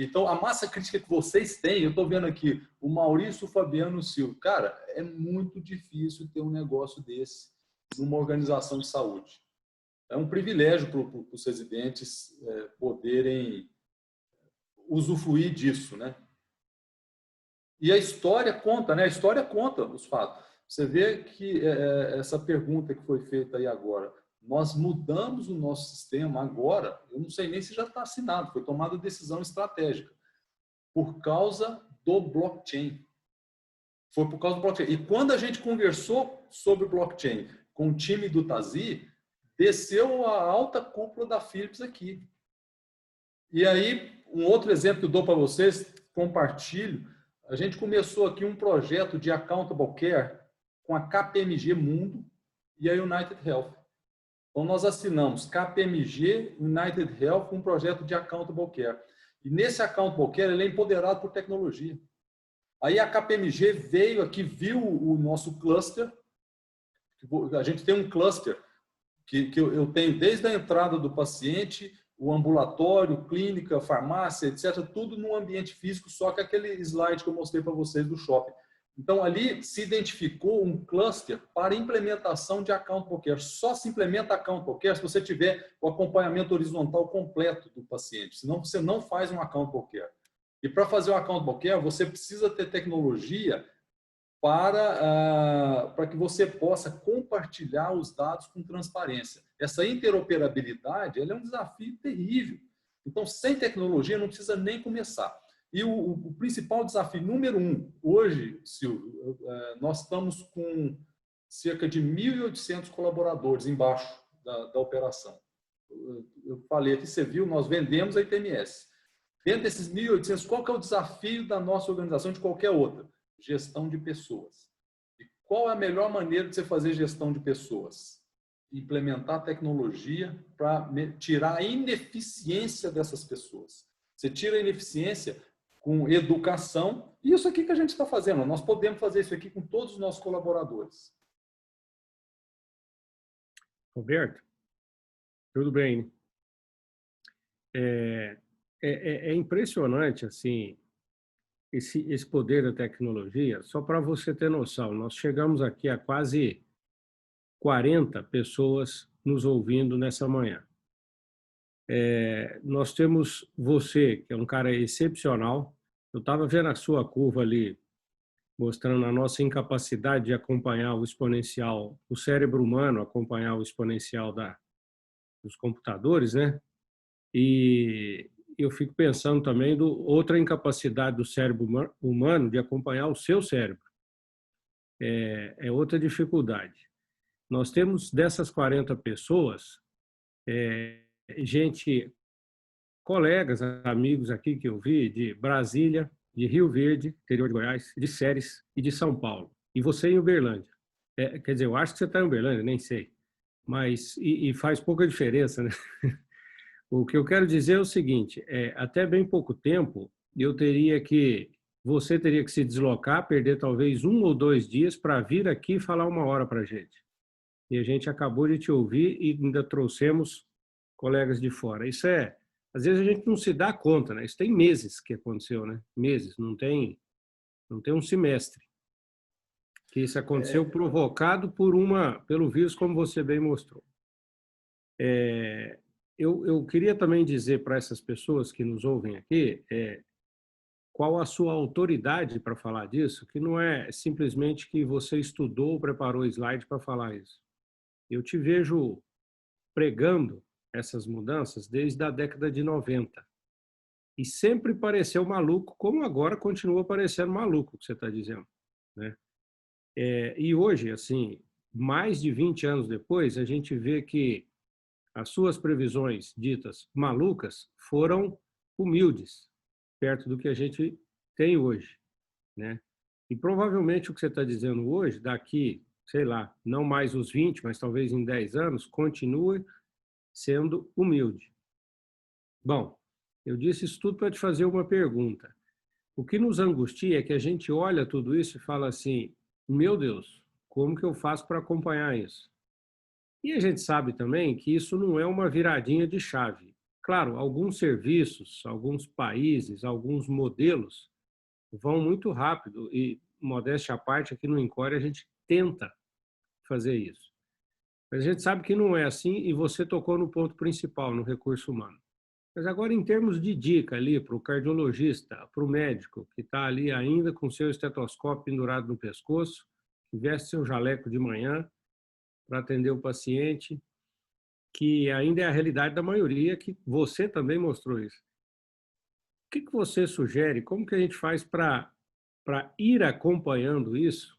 B: Então, a massa crítica que vocês têm, eu estou vendo aqui, o Maurício, o Fabiano e o Silvio. Cara, é muito difícil ter um negócio desse numa organização de saúde. É um privilégio para os residentes poderem usufruir disso, né? E a história conta, né? A história conta os fatos. Você vê que essa pergunta que foi feita aí agora, nós mudamos o nosso sistema agora, eu não sei nem se já está assinado, foi tomada decisão estratégica, por causa do blockchain. Foi por causa do blockchain. E quando a gente conversou sobre o blockchain com o time do TASI, desceu a alta cúpula da Philips aqui. E aí, um outro exemplo que eu dou para vocês, compartilho, a gente começou aqui um projeto de Accountable Care com a KPMG Mundo e a United Health. Então, nós assinamos KPMG, United Health, um projeto de Accountable Care. E nesse Accountable Care, ele é empoderado por tecnologia. Aí a KPMG veio aqui, viu o nosso cluster. A gente tem um cluster que eu tenho desde a entrada do paciente, o ambulatório, clínica, farmácia, etc., tudo num ambiente físico, só que aquele slide que eu mostrei para vocês do shopping. Então, ali se identificou um cluster para implementação de accountable care. Só se implementa accountable care se você tiver o acompanhamento horizontal completo do paciente. Senão, você não faz um accountable care. E para fazer um accountable care, você precisa ter tecnologia para que você possa compartilhar os dados com transparência. Essa interoperabilidade ela é um desafio terrível. Então, sem tecnologia, não precisa nem começar. E o principal desafio, número 1, hoje, Silvio, nós estamos com cerca de 1.800 colaboradores embaixo da operação. Eu falei aqui, você viu, nós vendemos a ITMS. Dentro desses 1.800, qual que é o desafio da nossa organização de qualquer outra? Gestão de pessoas. E qual é a melhor maneira de você fazer gestão de pessoas? Implementar tecnologia para tirar a ineficiência dessas pessoas. Você tira a ineficiência com educação, e isso aqui que a gente está fazendo. Nós podemos fazer isso aqui com todos os nossos colaboradores.
C: Roberto, tudo bem? É impressionante, assim, esse poder da tecnologia. Só para você ter noção, nós chegamos aqui a quase 40 pessoas nos ouvindo nessa manhã. Nós temos você, que é um cara excepcional. Eu estava vendo a sua curva ali, mostrando a nossa incapacidade de acompanhar o exponencial, o cérebro humano acompanhar o exponencial dos computadores, né? E eu fico pensando também outra incapacidade do cérebro humano de acompanhar o seu cérebro. É outra dificuldade. Nós temos dessas 40 pessoas, colegas, amigos aqui que eu vi, de Brasília, de Rio Verde, interior de Goiás, de Ceres e de São Paulo. E você em Uberlândia. Quer dizer, eu acho que você está em Uberlândia, nem sei. Mas, e faz pouca diferença, né? O que eu quero dizer é o seguinte, até bem pouco tempo, você teria que se deslocar, perder talvez 1 ou 2 dias para vir aqui falar 1 hora para a gente. E a gente acabou de te ouvir e ainda trouxemos colegas de fora. Isso às vezes a gente não se dá conta, né? Isso tem meses que aconteceu, né? Meses, não tem um semestre. Que isso aconteceu provocado pelo vírus, como você bem mostrou. Eu queria também dizer para essas pessoas que nos ouvem aqui qual a sua autoridade para falar disso, que não é simplesmente que você estudou ou preparou slide para falar isso. Eu te vejo pregando essas mudanças desde a década de 90. E sempre pareceu maluco, como agora continua parecendo maluco o que você está dizendo, né? E hoje, assim, mais de 20 anos depois, a gente vê que as suas previsões ditas malucas foram humildes, perto do que a gente tem hoje, né? E provavelmente o que você está dizendo hoje, daqui, sei lá, não mais os 20, mas talvez em 10 anos, continue sendo humilde. Bom, eu disse isso tudo para te fazer uma pergunta. O que nos angustia é que a gente olha tudo isso e fala assim, meu Deus, como que eu faço para acompanhar isso? E a gente sabe também que isso não é uma viradinha de chave. Claro, alguns serviços, alguns países, alguns modelos vão muito rápido e, modéstia à parte, aqui no Encore a gente tenta fazer isso. Mas a gente sabe que não é assim e você tocou no ponto principal, no recurso humano. Mas agora, em termos de dica ali para o cardiologista, para o médico que está ali ainda com seu estetoscópio pendurado no pescoço, que veste seu jaleco de manhã para atender o paciente, que ainda é a realidade da maioria, que você também mostrou isso. O que você sugere? Como que a gente faz para ir acompanhando isso,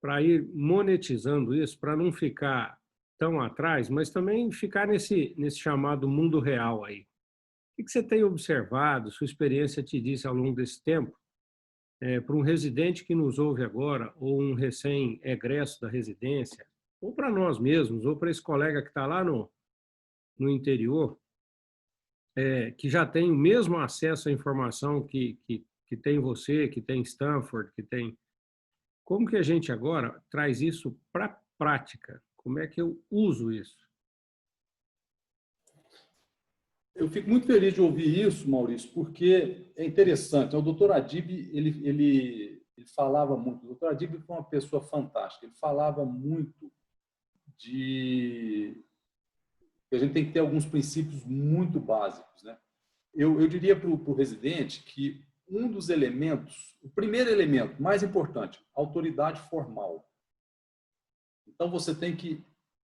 C: para ir monetizando isso, para não ficar tão atrás, mas também ficar nesse chamado mundo real aí? O que você tem observado, sua experiência te disse ao longo desse tempo, para um residente que nos ouve agora, ou um recém-egresso da residência, ou para nós mesmos, ou para esse colega que está lá no interior, que já tem o mesmo acesso à informação que tem você, que tem Stanford, que tem... Como que a gente agora traz isso para a prática? Como é que eu uso isso?
B: Eu fico muito feliz de ouvir isso, Maurício, porque é interessante. O doutor Adib, ele falava muito. O doutor Adib foi uma pessoa fantástica. Ele falava muito de que a gente tem que ter alguns princípios muito básicos, né? Eu diria para o residente que um dos elementos, o primeiro elemento mais importante, autoridade formal. Então, você tem que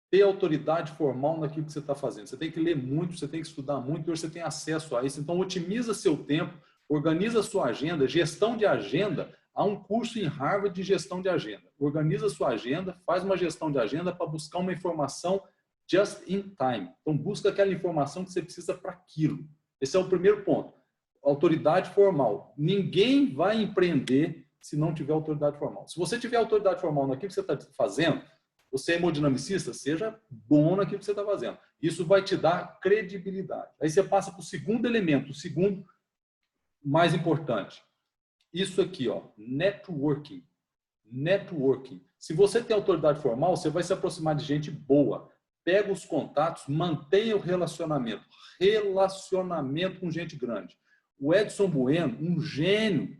B: ter autoridade formal naquilo que você está fazendo. Você tem que ler muito, você tem que estudar muito, hoje você tem acesso a isso. Então, otimiza seu tempo, organiza sua agenda. Gestão de agenda, há um curso em Harvard de gestão de agenda. Organiza sua agenda, faz uma gestão de agenda para buscar uma informação just in time. Então, busca aquela informação que você precisa para aquilo. Esse é o primeiro ponto. Autoridade formal. Ninguém vai empreender se não tiver autoridade formal. Se você tiver autoridade formal naquilo que você está fazendo, você é hemodinamicista, seja bom naquilo que você está fazendo. Isso vai te dar credibilidade. Aí você passa para o segundo elemento, o segundo mais importante. Isso aqui, ó, networking. Networking. Se você tem autoridade formal, você vai se aproximar de gente boa. Pega os contatos, mantenha o relacionamento. Relacionamento com gente grande. O Edson Bueno, um gênio,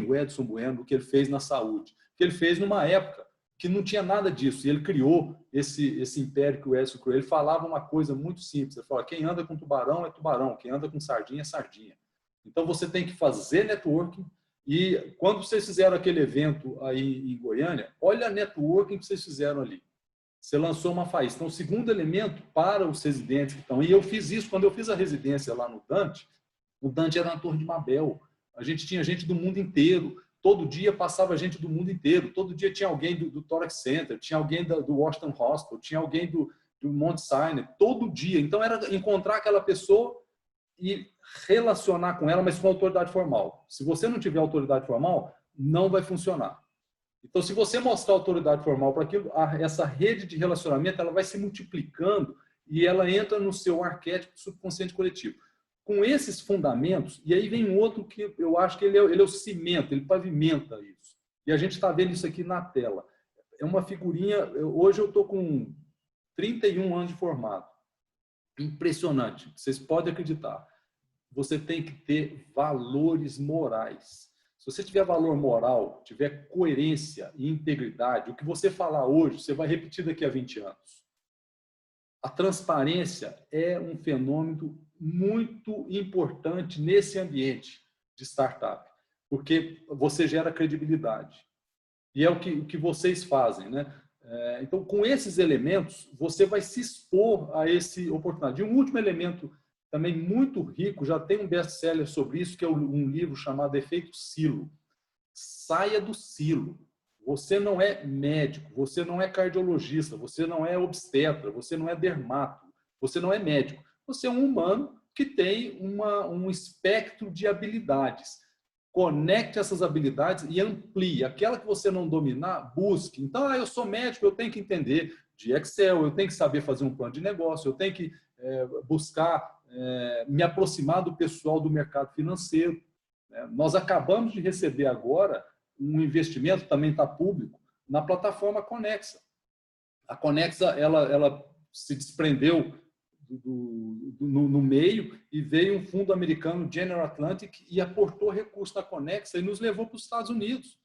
B: o Edson Bueno, o que ele fez na saúde. O que ele fez numa época que não tinha nada disso. E ele criou esse império que o Edson criou. Ele falava uma coisa muito simples. Ele falava, quem anda com tubarão é tubarão, quem anda com sardinha é sardinha. Então, você tem que fazer networking. E quando vocês fizeram aquele evento aí em Goiânia, olha a networking que vocês fizeram ali. Você lançou uma faísca. Então, o segundo elemento para os residentes que estão... E eu fiz isso quando eu fiz a residência lá no Dante. O Dante era na Torre de Mabel. A gente tinha gente do mundo inteiro. Todo dia passava gente do mundo inteiro. Todo dia tinha alguém do Thorax Center, tinha alguém do Washington Hospital, tinha alguém do Mount Sinai. Todo dia. Então, era encontrar aquela pessoa e relacionar com ela, mas com autoridade formal. Se você não tiver autoridade formal, não vai funcionar. Então, se você mostrar autoridade formal para aquilo, essa rede de relacionamento ela vai se multiplicando e ela entra no seu arquétipo subconsciente coletivo. Com esses fundamentos, e aí vem outro que eu acho que ele é o cimento, ele pavimenta isso. E a gente está vendo isso aqui na tela. É uma figurinha, hoje eu estou com 31 anos de formado. Impressionante, vocês podem acreditar. Você tem que ter valores morais. Se você tiver valor moral, tiver coerência e integridade, o que você falar hoje, você vai repetir daqui a 20 anos. A transparência é um fenômeno muito importante nesse ambiente de startup, porque você gera credibilidade. E é o que vocês fazem, né? Então, com esses elementos, você vai se expor a essa oportunidade. E um último elemento também muito rico, já tem um best-seller sobre isso, que é um livro chamado Efeito Silo. Saia do silo. Você não é médico, você não é cardiologista, você não é obstetra, você não é dermato, você não é médico. Você é um humano que tem um espectro de habilidades. Conecte essas habilidades e amplie. Aquela que você não dominar, busque. Então, eu sou médico, eu tenho que entender de Excel, eu tenho que saber fazer um plano de negócio, eu tenho que buscar me aproximar do pessoal do mercado financeiro. Nós acabamos de receber agora um investimento, também está público, na plataforma Conexa. A Conexa ela se desprendeu no meio e veio um fundo americano, General Atlantic, e aportou recursos na Conexa e nos levou para os Estados Unidos.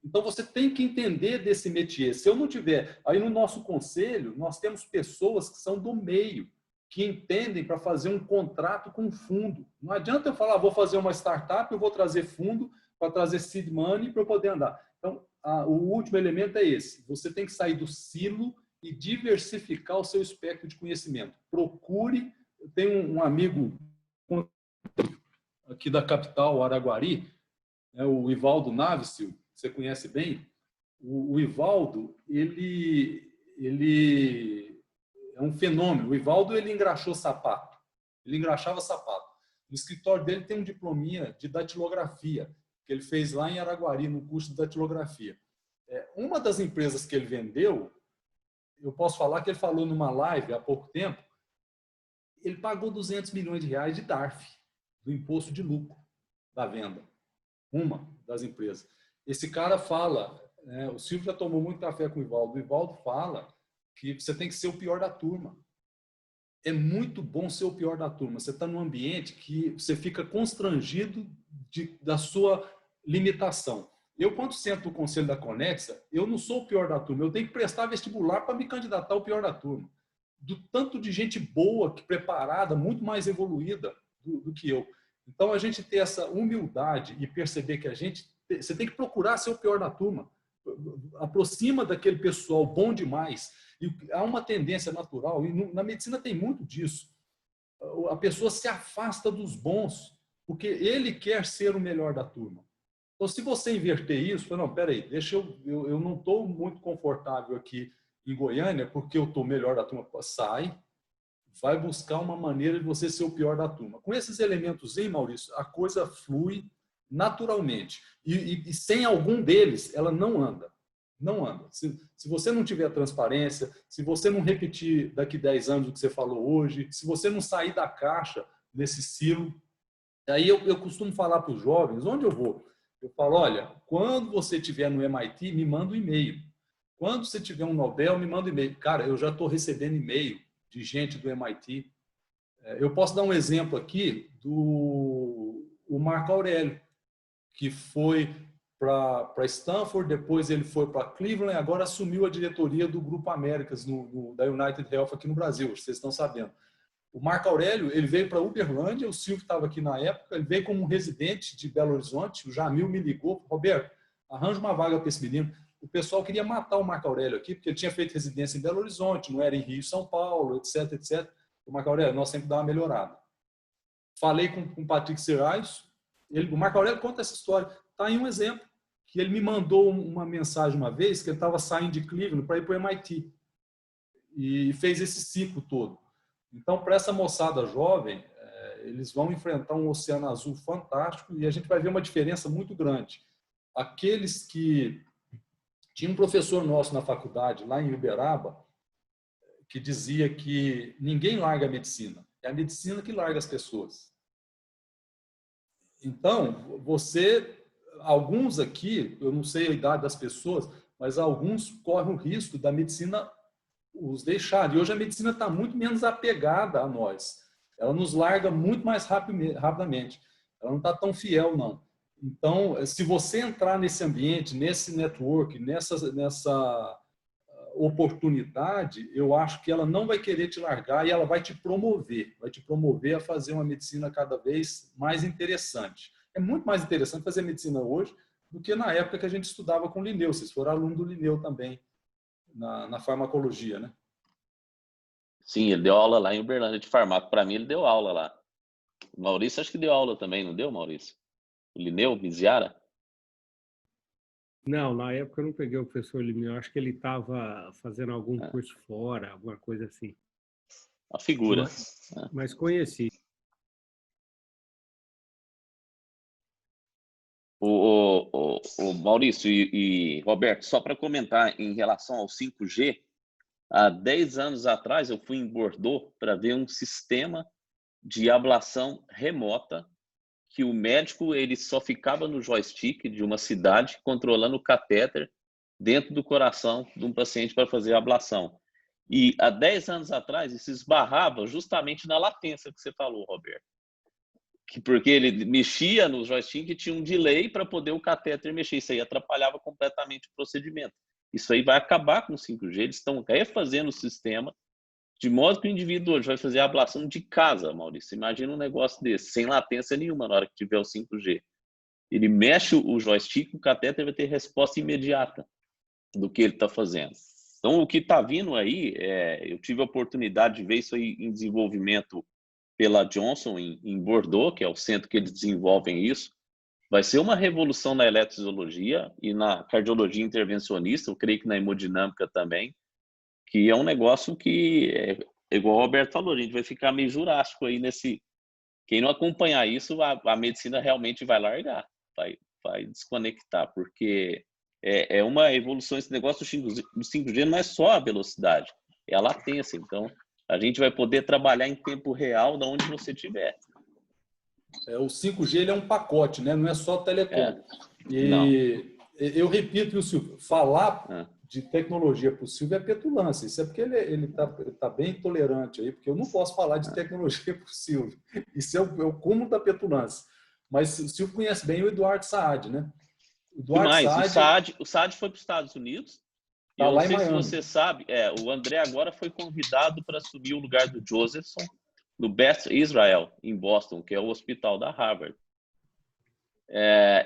B: Então, você tem que entender desse métier. Se eu não tiver... Aí, no nosso conselho, nós temos pessoas que são do meio, que entendem para fazer um contrato com fundo. Não adianta eu falar, vou fazer uma startup, eu vou trazer fundo para trazer seed money para eu poder andar. Então, o último elemento é esse. Você tem que sair do silo e diversificar o seu espectro de conhecimento. Procure... Eu tenho um amigo aqui da capital, Araguari, o Ivaldo Navisil, você conhece bem. O Ivaldo, ele é um fenômeno. O Ivaldo, ele engraxou sapato. Ele engraxava sapato. No escritório dele tem um diplominha de datilografia, que ele fez lá em Araguari, no curso de datilografia. Uma das empresas que ele vendeu, eu posso falar que ele falou numa live há pouco tempo, ele pagou 200 milhões de reais de DARF, do imposto de lucro da venda. Uma das empresas. Esse cara fala, o Silvio já tomou muito café com o Ivaldo fala que você tem que ser o pior da turma. é muito bom ser o pior da turma. Você está num ambiente que você fica constrangido da sua limitação. Eu, quando sento no conselho da Conexa, eu não sou o pior da turma. Eu tenho que prestar vestibular para me candidatar ao pior da turma. Do tanto de gente boa, que preparada, muito mais evoluída do que eu. Então, a gente ter essa humildade e perceber que você tem que procurar ser o pior da turma. Aproxima daquele pessoal bom demais. E há uma tendência natural, e na medicina tem muito disso. A pessoa se afasta dos bons, porque ele quer ser o melhor da turma. Então, se você inverter isso, fala, não, peraí, eu não estou muito confortável aqui em Goiânia, porque eu estou melhor da turma. Sai, vai buscar uma maneira de você ser o pior da turma. Com esses elementos, hein, Maurício, a coisa flui naturalmente. E sem algum deles, ela não anda. Não anda. Se você não tiver transparência, se você não repetir daqui 10 anos o que você falou hoje, se você não sair da caixa nesse silo, aí eu costumo falar para os jovens, onde eu vou? Eu falo, olha, quando você estiver no MIT, me manda um e-mail. Quando você tiver um Nobel, me manda um e-mail. Cara, eu já estou recebendo e-mail de gente do MIT. Eu posso dar um exemplo aqui do Marco Aurélio, que foi para Stanford, depois ele foi para Cleveland, agora assumiu a diretoria do Grupo Américas, da United Health aqui no Brasil, vocês estão sabendo. O Marco Aurélio, ele veio para Uberlândia, o Silvio estava aqui na época, ele veio como um residente de Belo Horizonte, o Jamil me ligou, Roberto, arranja uma vaga para esse menino. O pessoal queria matar o Marco Aurélio aqui, porque ele tinha feito residência em Belo Horizonte, não era em Rio e São Paulo, etc, etc. O Marco Aurélio, nós sempre dá uma melhorada. Falei com o Patrick Serraios, o Marco Aurélio conta essa história. Está aí um exemplo, que ele me mandou uma mensagem uma vez, que ele estava saindo de Cleveland para ir para o MIT. E fez esse ciclo todo. Então, para essa moçada jovem, eles vão enfrentar um oceano azul fantástico e a gente vai ver uma diferença muito grande. Aqueles que... Tinha um professor nosso na faculdade, lá em Uberaba, que dizia que ninguém larga a medicina. É a medicina que larga as pessoas. Então, alguns aqui, eu não sei a idade das pessoas, mas alguns correm o risco da medicina os deixar. E hoje a medicina está muito menos apegada a nós. Ela nos larga muito mais rapidamente. Ela não está tão fiel, não. Então, se você entrar nesse ambiente, nesse network, nessa oportunidade, eu acho que ela não vai querer te largar e ela vai te promover a fazer uma medicina cada vez mais interessante. É muito mais interessante fazer medicina hoje do que na época que a gente estudava com o Linneu. Vocês foram aluno do Linneu também, na farmacologia, né?
D: Sim, ele deu aula lá em Uberlândia de farmácia. Para mim, ele deu aula lá. O Maurício acho que deu aula também, não deu, Maurício? O Linneu, Miziara?
C: Não, na época eu não peguei o professor Linneu. Acho que ele estava fazendo algum curso fora, alguma coisa assim.
D: A figura.
C: Mas conheci.
D: O Maurício e Roberto, só para comentar em relação ao 5G, há 10 anos atrás eu fui em Bordeaux para ver um sistema de ablação remota que o médico ele só ficava no joystick de uma cidade controlando o catéter dentro do coração de um paciente para fazer a ablação. E há 10 anos atrás isso esbarrava justamente na latência que você falou, Roberto. Porque ele mexia no joystick e tinha um delay para poder o catéter mexer. Isso aí atrapalhava completamente o procedimento. Isso aí vai acabar com o 5G. Eles estão refazendo o sistema de modo que o indivíduo hoje vai fazer a ablação de casa, Maurício. Imagina um negócio desse, sem latência nenhuma na hora que tiver o 5G. Ele mexe o joystick, o catéter vai ter resposta imediata do que ele está fazendo. Então, o que está vindo aí, eu tive a oportunidade de ver isso aí em desenvolvimento pela Johnson, em Bordeaux, que é o centro que eles desenvolvem isso. Vai ser uma revolução na eletrofisiologia e na cardiologia intervencionista, eu creio que na hemodinâmica também, que é um negócio que, igual o Roberto falou, a gente vai ficar meio jurássico aí nesse... Quem não acompanhar isso, a medicina realmente vai largar, vai desconectar, porque é uma evolução, esse negócio do 5G não é só a velocidade, é a latência. Então, a gente vai poder trabalhar em tempo real de onde você estiver.
B: O 5G ele é um pacote, né? Não é só telecom.
D: Não.
B: Eu repito, Silvio, falar de tecnologia para o Silvio é petulância. Isso é porque ele tá bem intolerante aí, porque eu não posso falar de tecnologia para o Silvio. Isso é o cúmulo da petulância. Mas o Silvio conhece bem o Eduardo Saad, né? O Eduardo Saad,
D: o Saad foi para os Estados Unidos. E
B: tá
D: eu não
B: lá em
D: sei se
B: Miami.
D: você sabe, o André agora foi convidado para assumir o lugar do Josephson no Beth Israel, em Boston, que é o hospital da Harvard.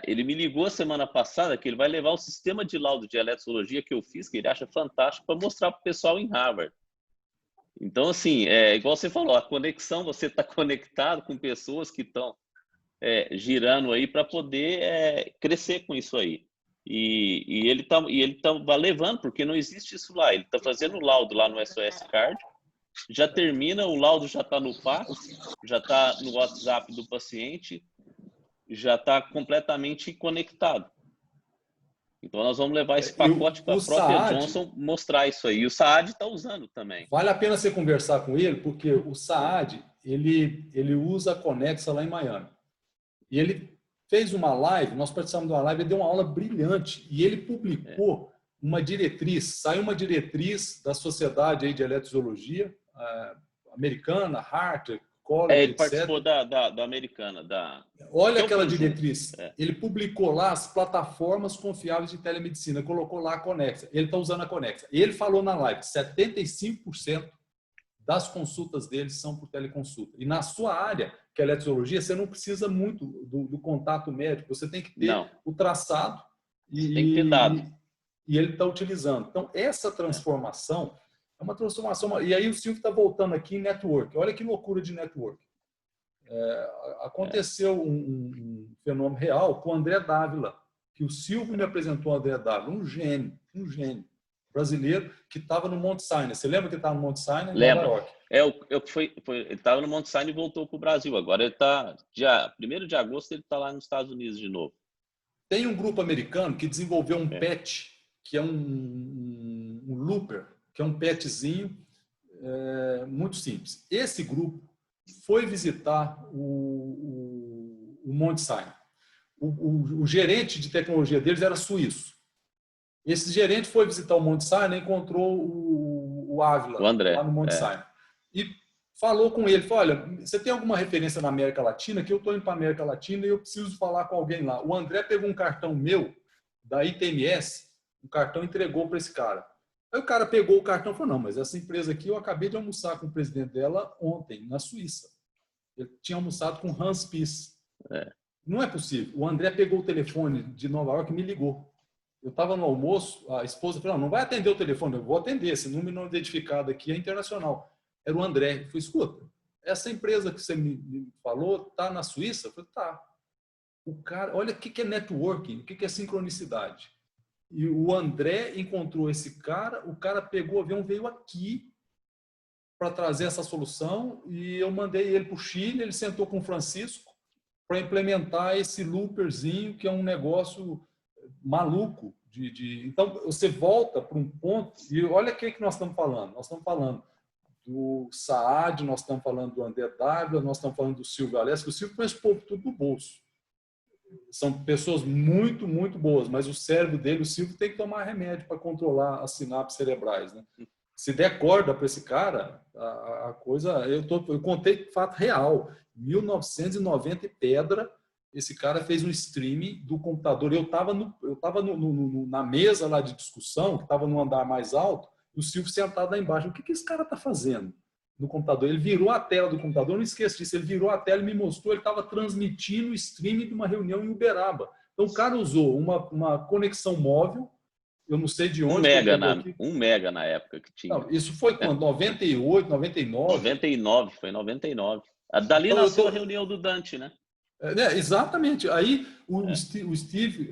D: Ele me ligou a semana passada que ele vai levar o sistema de laudo de eletrologia que eu fiz, que ele acha fantástico, para mostrar para o pessoal em Harvard. Então, assim, igual você falou, a conexão, você está conectado com pessoas que estão girando aí para poder crescer com isso aí. E ele tá levando, porque não existe isso lá. Ele está fazendo o laudo lá no SOS Card, já termina, o laudo já está no fax, já está no WhatsApp do paciente, já está completamente conectado. Então, nós vamos levar esse pacote para a própria Johnson mostrar isso aí. E o Saad está usando também.
B: Vale a pena você conversar com ele, porque o Saad, ele usa a Conexa lá em Miami. E ele fez uma live, nós participamos de uma live, ele deu uma aula brilhante. E ele publicou uma diretriz, saiu uma diretriz da Sociedade aí de Eletrofisiologia americana, Harter, College,
D: ele
B: etc.
D: participou da americana.
B: Olha aquela diretriz. Ele publicou lá as plataformas confiáveis de telemedicina, colocou lá a Conexa. Ele está usando a Conexa. Ele falou na live, 75% das consultas deles são por teleconsulta. E na sua área, que é a eletrofisiologia, você não precisa muito do contato médico, você tem que ter o traçado
D: tem que ter dado.
B: E ele está utilizando. Então, essa transformação é uma transformação. E aí o Silvio está voltando aqui em network. Olha que loucura de network. Aconteceu um fenômeno real com o André Dávila, que o Silvio me apresentou o André Dávila, um gênio brasileiro que estava no Mount Sinai. Você lembra que ele estava no Mount Sinai? Em Nova York.
D: Ele estava no Mount Sinai e voltou para o Brasil. Agora ele está, dia 1º de agosto, ele está lá nos Estados Unidos de novo.
B: Tem um grupo americano que desenvolveu um PET, que é um looper, que é um PETzinho muito simples. Esse grupo foi visitar o Mount Sinai. O gerente de tecnologia deles era suíço. Esse gerente foi visitar o Mount Sinai e encontrou o Ávila,
D: o André,
B: lá no Mount Sinai. E falou com ele, falou, olha, você tem alguma referência na América Latina? Que eu estou indo para a América Latina e eu preciso falar com alguém lá. O André pegou um cartão meu, da ITMS, o cartão entregou para esse cara. Aí o cara pegou o cartão e falou, não, mas essa empresa aqui, eu acabei de almoçar com o presidente dela ontem, na Suíça. Ele tinha almoçado com Hans Pies. Não é possível. O André pegou o telefone de Nova York e me ligou. Eu estava no almoço, a esposa falou, não vai atender o telefone, eu vou atender, esse número não identificado aqui é internacional. Era o André. Eu falei, escuta, essa empresa que você me falou está na Suíça? Eu falei, tá. O cara, olha o que é networking, o que é sincronicidade. E o André encontrou esse cara, o cara pegou o avião, veio aqui para trazer essa solução e eu mandei ele para o Chile, ele sentou com o Francisco para implementar esse looperzinho, que é um negócio maluco. Então, você volta para um ponto e olha o que nós estamos falando. Nós estamos falando do Saad, nós estamos falando do André Dávila, nós estamos falando do Silvio Alessio, que o Silvio põe esse povo tudo no bolso. São pessoas muito, muito boas, mas o cérebro dele, o Silvio, tem que tomar remédio para controlar as sinapses cerebrais, né? Se der corda para esse cara, a coisa... Eu contei fato real. 1990 e pedra, esse cara fez um streaming do computador. Eu estava na mesa lá de discussão, que estava no andar mais alto, e o Silvio sentado lá embaixo. O que esse cara está fazendo no computador? Ele virou a tela do computador, não esqueça disso, ele virou a tela e me mostrou, ele estava transmitindo o streaming de uma reunião em Uberaba. Então o cara usou uma conexão móvel, eu não sei de onde...
D: Um mega na época que tinha.
B: Não, isso foi quando? 98, 99?
D: 99, foi 99. Dali então, nasceu a reunião do Dante, né?
B: Exatamente. Aí o Steve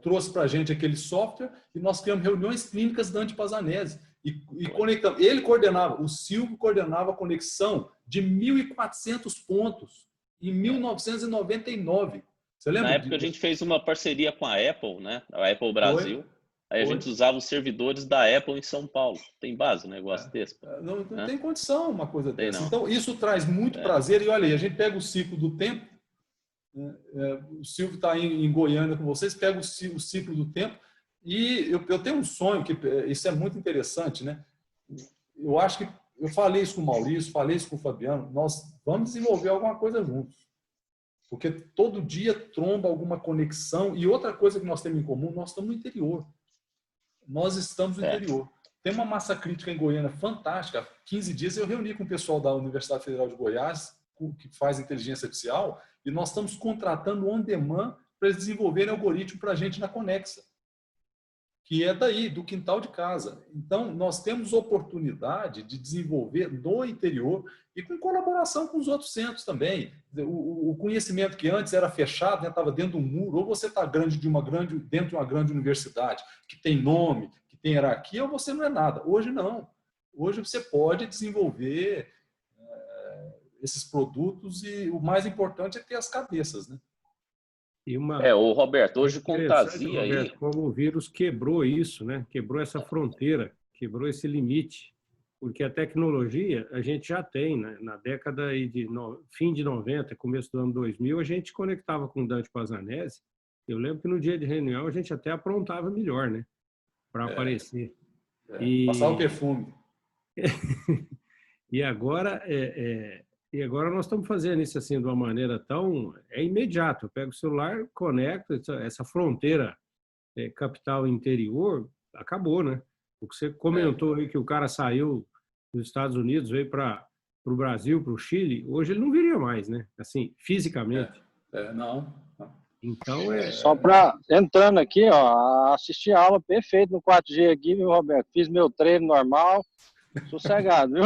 B: trouxe para a gente aquele software e nós criamos reuniões clínicas Dante Pazanese. E conectamos. Ele coordenava, o Silvio coordenava a conexão de 1.400 pontos em 1999. Você lembra?
D: Na época a gente fez uma parceria com a Apple, né? A Apple Brasil. Aí a gente usava os servidores da Apple em São Paulo. Tem base um negócio desse?
B: Não tem condição uma coisa dessa. Então isso traz muito prazer. E olha aí, a gente pega o ciclo do tempo. O Silvio está em Goiânia com vocês, pega o ciclo do tempo E eu tenho um sonho, que isso é muito interessante, né? Eu acho que eu falei isso com o Maurício, falei isso com o Fabiano, nós vamos desenvolver alguma coisa juntos. Porque todo dia tromba alguma conexão. E outra coisa que nós temos em comum, nós estamos no interior. Nós estamos no interior. Tem uma massa crítica em Goiânia fantástica. Há 15 dias eu reuni com o pessoal da Universidade Federal de Goiás, que faz inteligência artificial, e nós estamos contratando on demand para eles desenvolverem algoritmo para a gente na Conexa, que é daí, do quintal de casa. Então, nós temos oportunidade de desenvolver no interior e com colaboração com os outros centros também. O conhecimento que antes era fechado, né, estava dentro de um muro, ou você está dentro de uma grande universidade, que tem nome, que tem hierarquia, ou você não é nada. Hoje não. Hoje você pode desenvolver esses produtos e o mais importante é ter as cabeças, né?
C: E
D: o Roberto, hoje com Tazia aí...
C: Como o vírus quebrou isso, né? Quebrou essa fronteira, quebrou esse limite, porque a tecnologia a gente já tem, né? Na década fim de 90, começo do ano 2000, a gente conectava com o Dante Pazzanese. Eu lembro que no dia de reunião a gente até aprontava melhor, né? Para aparecer.
B: Passar o perfume.
C: E agora nós estamos fazendo isso assim de uma maneira tão... É imediato. Eu pego o celular, conecto, essa fronteira capital-interior, acabou, né? O que você comentou aí, que o cara saiu dos Estados Unidos, veio para o Brasil, para o Chile, hoje ele não viria mais, né? Assim, fisicamente.
B: Não.
C: Então,
E: Só para... Entrando aqui, ó, assisti a aula perfeito no 4G aqui, viu, Roberto? Fiz meu treino normal, sossegado, viu?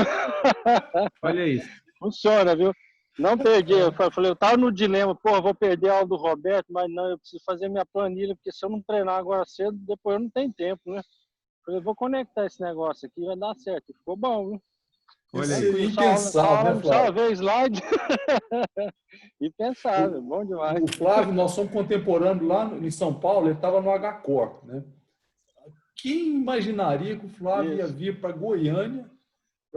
C: Olha isso.
E: Funciona, viu? Não perdi. Eu falei, eu estava no dilema, pô, vou perder a aula do Roberto, mas não, eu preciso fazer minha planilha, porque se eu não treinar agora cedo, depois eu não tenho tempo, né? Eu falei, vou conectar esse negócio aqui, vai dar certo. Ficou bom, viu?
B: Olha aí. Impensável, né, Flávio?
E: Só ver slide. Impensável, bom demais.
B: O Flávio, nós somos contemporâneos lá em São Paulo, ele estava no HCOR, né? Quem imaginaria que o Flávio ia vir para Goiânia?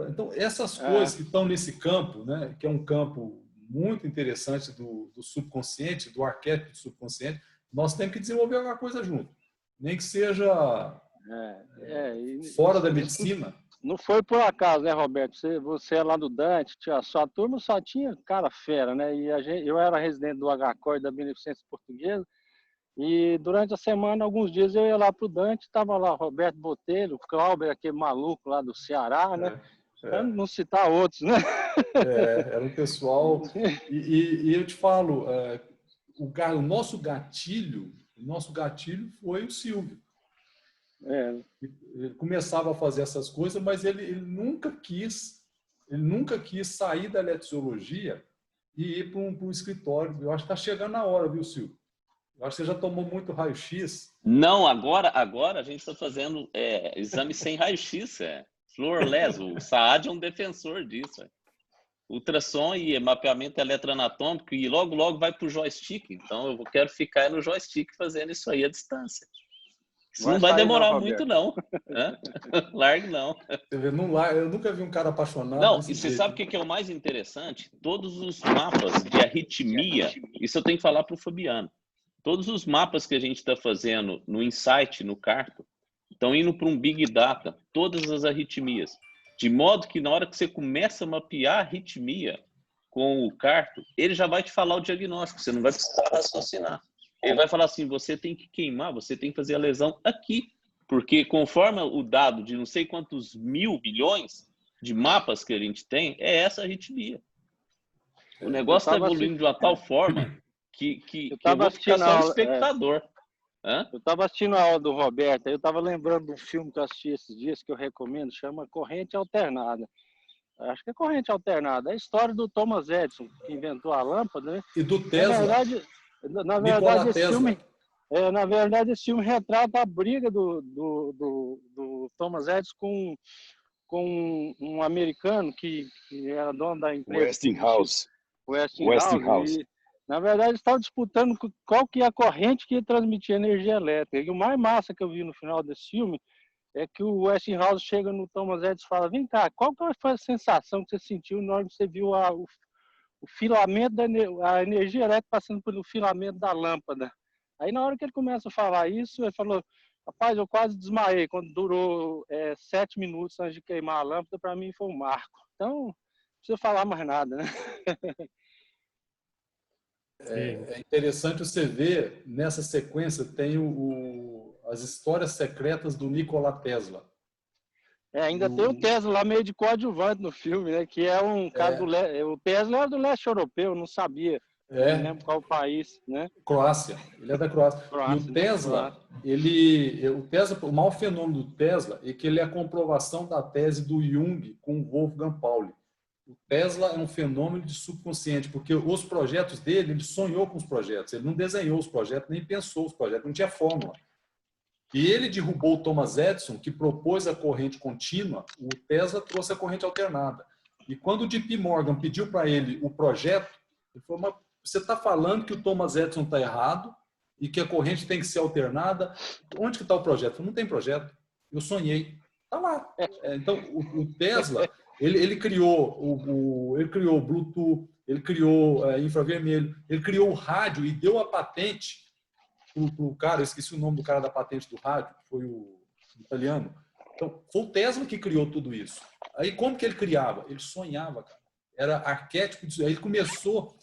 B: Então, essas coisas que estão nesse campo, né, que é um campo muito interessante do subconsciente, do arquétipo do subconsciente, nós temos que desenvolver alguma coisa junto. Nem que seja fora da medicina.
E: Não foi por acaso, né, Roberto? Você é lá do Dante, sua turma só tinha cara fera, né? E eu era residente do HCOR da Beneficência Portuguesa, e durante a semana, alguns dias, eu ia lá para o Dante, estava lá Roberto Botelho, o Cláudio, aquele maluco lá do Ceará, né? Para não citar outros, né?
B: Era um pessoal... E eu te falo, o nosso gatilho foi o Silvio. Ele começava a fazer essas coisas, mas ele nunca quis sair da eletriciologia e ir para um escritório. Eu acho que está chegando a hora, viu, Silvio? Eu acho que você já tomou muito raio-x.
D: Não, agora a gente está fazendo exame sem raio-x, fluorless. O Saad é um defensor disso. Ultrassom e mapeamento eletroanatômico, e logo vai para o joystick. Então, eu quero ficar no joystick fazendo isso aí à distância. Isso não vai demorar muito, não. Largue, não.
B: Eu nunca vi um cara apaixonado.
D: Não, e você sabe o que é o mais interessante? Todos os mapas de arritmia, isso eu tenho que falar para o Fabiano. Todos os mapas que a gente está fazendo no Insight, no Carto, estão indo para um Big Data, todas as arritmias. De modo que na hora que você começa a mapear a arritmia com o Carto, ele já vai te falar o diagnóstico, você não vai precisar raciocinar. Ele vai falar assim, você tem que queimar, você tem que fazer a lesão aqui. Porque conforme o dado de não sei quantos mil bilhões de mapas que a gente tem, é essa arritmia. O negócio está evoluindo de uma tal forma que eu vou ficar só um espectador.
E: Eu estava assistindo a aula do Roberto, eu estava lembrando de um filme que eu assisti esses dias, que eu recomendo, chama Corrente Alternada. Acho que é Corrente Alternada. É a história do Thomas Edison, que inventou a lâmpada, né?
B: E do Tesla.
E: Na verdade esse filme retrata a briga do Thomas Edison com um americano que era dono da empresa. Westinghouse. E, na verdade, eles estavam disputando qual que é a corrente que ia transmitir energia elétrica. E o mais massa que eu vi no final desse filme é que o Westinghouse chega no Thomas Edison e fala, vem cá, qual que foi a sensação que você sentiu na hora que você viu o filamento a energia elétrica passando pelo filamento da lâmpada? Aí, na hora que ele começa a falar isso, ele falou, Rapaz, eu quase desmaiei quando durou 7 minutos antes de queimar a lâmpada. Para mim foi um marco. Então, não precisa falar mais nada, né?
B: É interessante você ver, nessa sequência, tem as histórias secretas do Nikola Tesla.
E: Ainda tem o Tesla lá meio de coadjuvante no filme, né? Que é um cara do o Tesla era do leste europeu, não sabia. Não lembro qual país, né?
B: Croácia. Ele é da Croácia. E o Tesla, o maior fenômeno do Tesla é que ele é a comprovação da tese do Jung com o Wolfgang Pauli. O Tesla é um fenômeno de subconsciente, porque os projetos dele, ele sonhou com os projetos, ele não desenhou os projetos, nem pensou os projetos, não tinha fórmula. E ele derrubou o Thomas Edison, que propôs a corrente contínua, o Tesla trouxe a corrente alternada. E quando o JP Morgan pediu para ele o projeto, ele falou, mas você está falando que o Thomas Edison está errado e que a corrente tem que ser alternada? Onde que está o projeto? Eu falei, não tem projeto. Eu sonhei. Está lá. Então, o Tesla, ele criou o Bluetooth, ele criou infravermelho, ele criou o rádio e deu a patente o cara, eu esqueci o nome do cara da patente do rádio, foi o italiano. Então, foi o Tesla que criou tudo isso. Aí, como que ele criava? Ele sonhava, cara. Era arquétipo disso. Aí ele começou,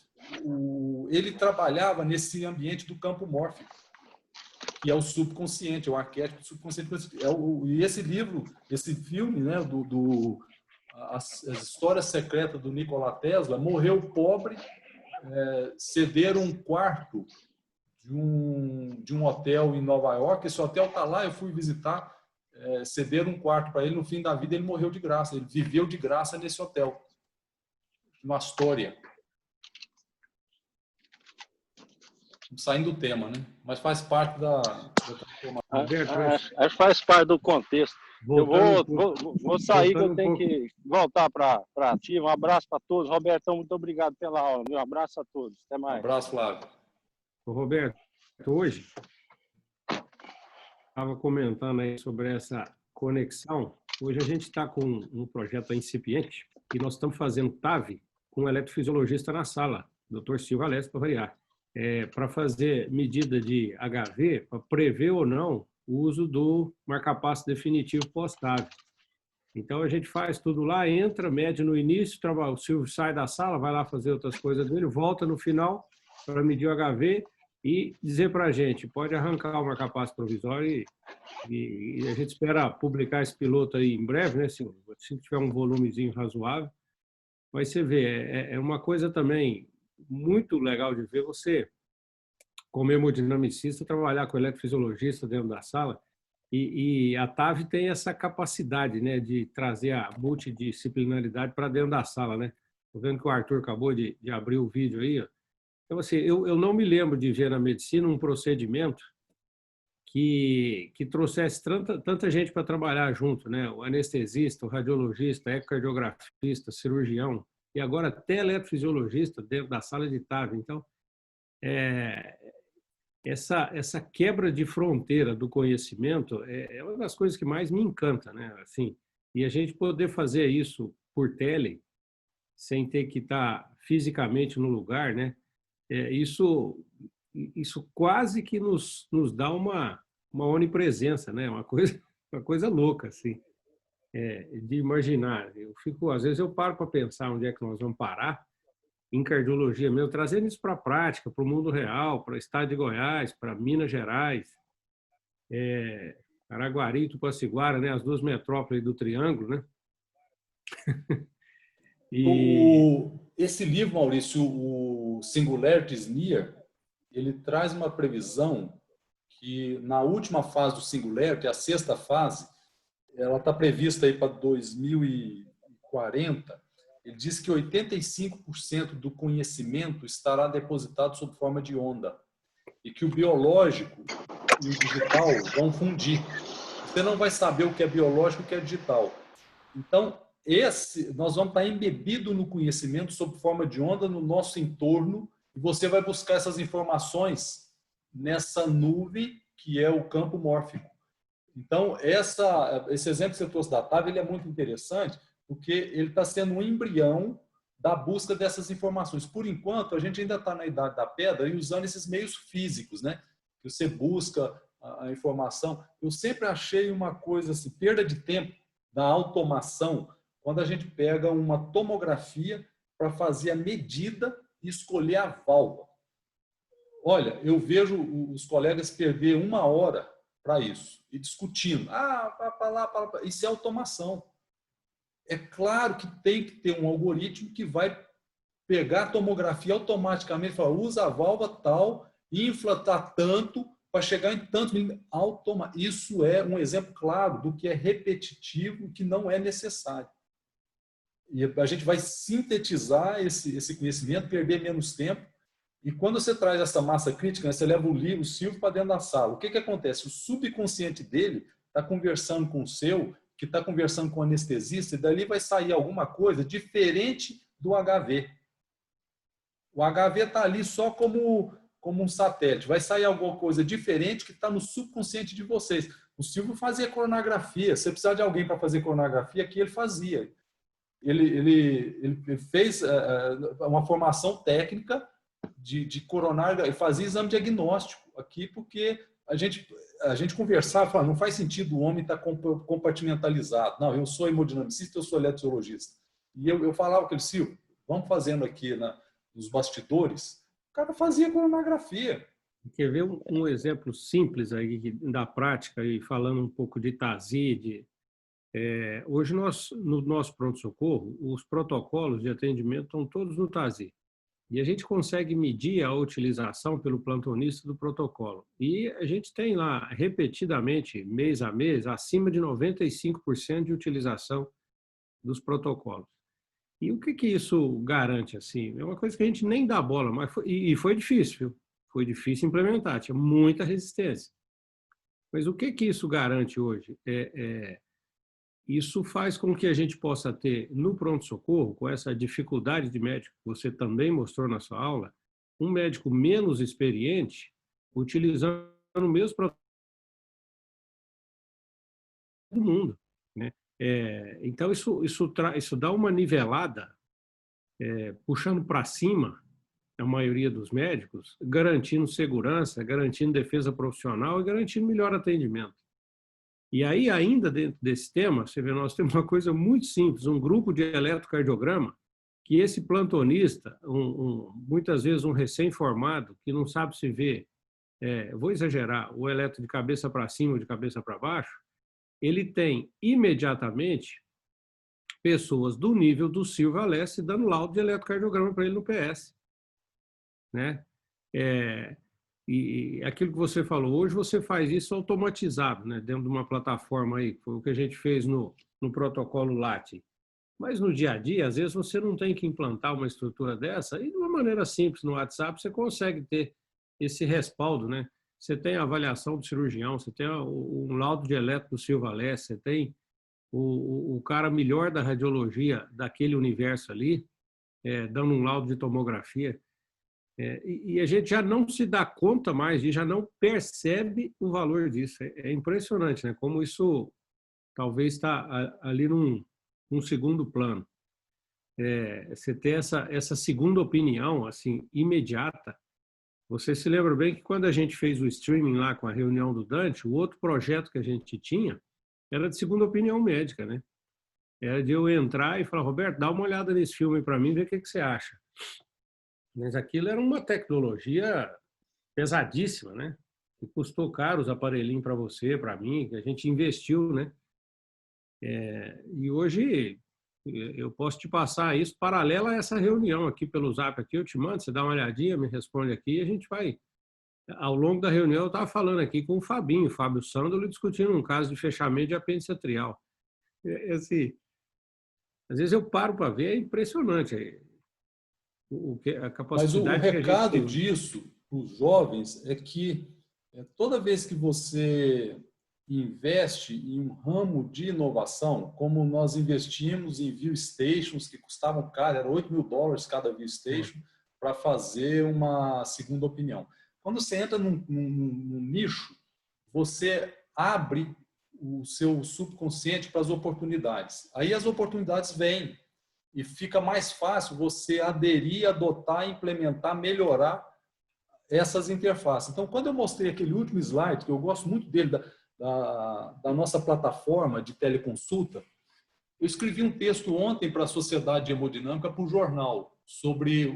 B: ele trabalhava nesse ambiente do campo mórfico, que é o subconsciente, é o arquétipo do subconsciente. E esse livro, esse filme, né, as histórias secretas do Nikola Tesla, morreu pobre, cederam um quarto de um hotel em Nova York. Esse hotel está lá, eu fui visitar, cederam um quarto para ele, no fim da vida ele morreu de graça, ele viveu de graça nesse hotel. Uma história. Saindo do tema, né? Mas faz parte da
E: acho que faz parte do contexto. Eu vou sair, que eu tenho que voltar para ativa. Um abraço para todos. Robertão, muito obrigado pela aula. Um abraço a todos. Até mais.
B: Um abraço, Flávio.
C: Roberto, hoje estava comentando aí sobre essa conexão. Hoje a gente está com um projeto incipiente e nós estamos fazendo TAV com um eletrofisiologista na sala, Dr. Silva Alessio, para variar, para fazer medida de HV, para prever ou não o uso do marca-passo definitivo pós-TAV. Então a gente faz tudo lá, entra, mede no início, o Silvio sai da sala, vai lá fazer outras coisas dele, volta no final para medir o HV e dizer para a gente, pode arrancar o marca-passo provisório e a gente espera publicar esse piloto aí em breve, né? Se tiver um volumezinho razoável. Mas você vê, é uma coisa também muito legal de ver você, como hemodinamicista, trabalhar com eletrofisiologista dentro da sala. E a TAV tem essa capacidade, né, de trazer a multidisciplinaridade para dentro da sala, né? Estou vendo que o Arthur acabou de abrir o vídeo aí, ó. Então, assim, eu não me lembro de ver na medicina um procedimento que trouxesse tanta gente para trabalhar junto, né? O anestesista, o radiologista, ecocardiografista, cirurgião, e agora até eletrofisiologista dentro da sala de TAV. Então, essa quebra de fronteira do conhecimento é uma das coisas que mais me encanta, né? Assim, e a gente poder fazer isso por tele, sem ter que estar fisicamente no lugar, né? Isso quase que nos dá uma onipresença, né? Uma coisa louca, assim, de imaginar. Às vezes eu paro para pensar onde é que nós vamos parar, em cardiologia mesmo, trazendo isso para a prática, para o mundo real, para o estado de Goiás, para Minas Gerais, Araguari, Tupaciguara, né? As duas metrópoles do Triângulo, né?
B: Esse livro, Maurício, o Singularities Near, ele traz uma previsão que na última fase do Singularity, a sexta fase, ela está prevista aí para 2040. Ele diz que 85% do conhecimento estará depositado sob forma de onda e que o biológico e o digital vão fundir. Você não vai saber o que é biológico e o que é digital. Então, nós vamos estar embebido no conhecimento sob forma de onda no nosso entorno e você vai buscar essas informações nessa nuvem que é o campo mórfico. Então, esse exemplo que você trouxe da TAV, ele é muito interessante porque ele está sendo um embrião da busca dessas informações. Por enquanto, a gente ainda está na idade da pedra e usando esses meios físicos, né? Que você busca a informação. Eu sempre achei uma coisa assim, perda de tempo da automação, quando a gente pega uma tomografia para fazer a medida e escolher a válvula. Olha, eu vejo os colegas perder 1 hora para isso, e discutindo. Para lá. Isso é automação. É claro que tem que ter um algoritmo que vai pegar a tomografia automaticamente e falar, usa a válvula tal, infla tanto, para chegar em tanto. Isso é um exemplo claro do que é repetitivo e que não é necessário. E a gente vai sintetizar esse conhecimento, perder menos tempo. E quando você traz essa massa crítica, né, você leva o Silvio para dentro da sala. O que acontece? O subconsciente dele está conversando com o seu, que está conversando com o anestesista, e dali vai sair alguma coisa diferente do HV. O HV está ali só como um satélite. Vai sair alguma coisa diferente que está no subconsciente de vocês. O Silvio fazia coronografia. Se você precisar de alguém para fazer coronografia, aqui ele fazia. Ele fez uma formação técnica de coronário, ele fazia exame diagnóstico aqui, porque a gente conversava, falava, não faz sentido o homem estar compartimentalizado. Não, eu sou hemodinamicista, eu sou eletrofisiologista. E eu falava com ele, Silvio, vamos fazendo aqui nos bastidores. O cara fazia coronografia.
C: Quer ver um exemplo simples aí da prática, e falando um pouco de TASI, hoje no nosso pronto-socorro, os protocolos de atendimento estão todos no TASI. E a gente consegue medir a utilização pelo plantonista do protocolo. E a gente tem lá, repetidamente, mês a mês, acima de 95% de utilização dos protocolos. E o que isso garante? Assim? É uma coisa que a gente nem dá bola, mas foi difícil, viu? Foi difícil implementar, tinha muita resistência. Mas o que isso garante hoje? Isso faz com que a gente possa ter, no pronto-socorro, com essa dificuldade de médico que você também mostrou na sua aula, um médico menos experiente utilizando o mesmo protocolo do mundo, né? Então, isso dá uma nivelada, puxando para cima a maioria dos médicos, garantindo segurança, garantindo defesa profissional e garantindo melhor atendimento. E aí, ainda dentro desse tema, você vê, nós temos uma coisa muito simples, um grupo de eletrocardiograma, que esse plantonista, muitas vezes um recém-formado, que não sabe se ver, vou exagerar, o eletro de cabeça para cima ou de cabeça para baixo, ele tem imediatamente pessoas do nível do Silvio Alessi dando laudo de eletrocardiograma para ele no PS. Né? E aquilo que você falou, hoje você faz isso automatizado, né? Dentro de uma plataforma aí, foi o que a gente fez no protocolo LAT. Mas no dia a dia, às vezes você não tem que implantar uma estrutura dessa, e de uma maneira simples no WhatsApp você consegue ter esse respaldo, né? Você tem a avaliação do cirurgião, você tem um laudo de eletro do Silvio Alessi, você tem o cara melhor da radiologia daquele universo ali, dando um laudo de tomografia. E a gente já não se dá conta mais, já não percebe o valor disso. É impressionante, né? Como isso talvez está ali num segundo plano. Você ter essa segunda opinião, assim, imediata. Você se lembra bem que quando a gente fez o streaming lá com a reunião do Dante, o outro projeto que a gente tinha era de segunda opinião médica, né? Era de eu entrar e falar, Roberto, dá uma olhada nesse filme para mim, vê o que você acha. Mas aquilo era uma tecnologia pesadíssima, né? Que custou caro os aparelhinhos para você, para mim, que a gente investiu, né? E hoje eu posso te passar isso paralelo a essa reunião aqui pelo Zap, aqui eu te mando, você dá uma olhadinha, me responde aqui e a gente vai. Ao longo da reunião eu estava falando aqui com o Fábio Sandolo, discutindo um caso de fechamento de apêndice atrial. Assim, às vezes eu paro para ver, é impressionante. A capacidade.
B: Mas o recado disso para os jovens é que toda vez que você investe em um ramo de inovação, como nós investimos em view stations que custavam caro, era $8.000 cada view station, para fazer uma segunda opinião. Quando você entra num nicho, você abre o seu subconsciente para as oportunidades. Aí as oportunidades vêm. E fica mais fácil você aderir, adotar, implementar, melhorar essas interfaces. Então, quando eu mostrei aquele último slide, que eu gosto muito dele, da nossa plataforma de teleconsulta, eu escrevi um texto ontem para a Sociedade de Hemodinâmica, para o jornal, sobre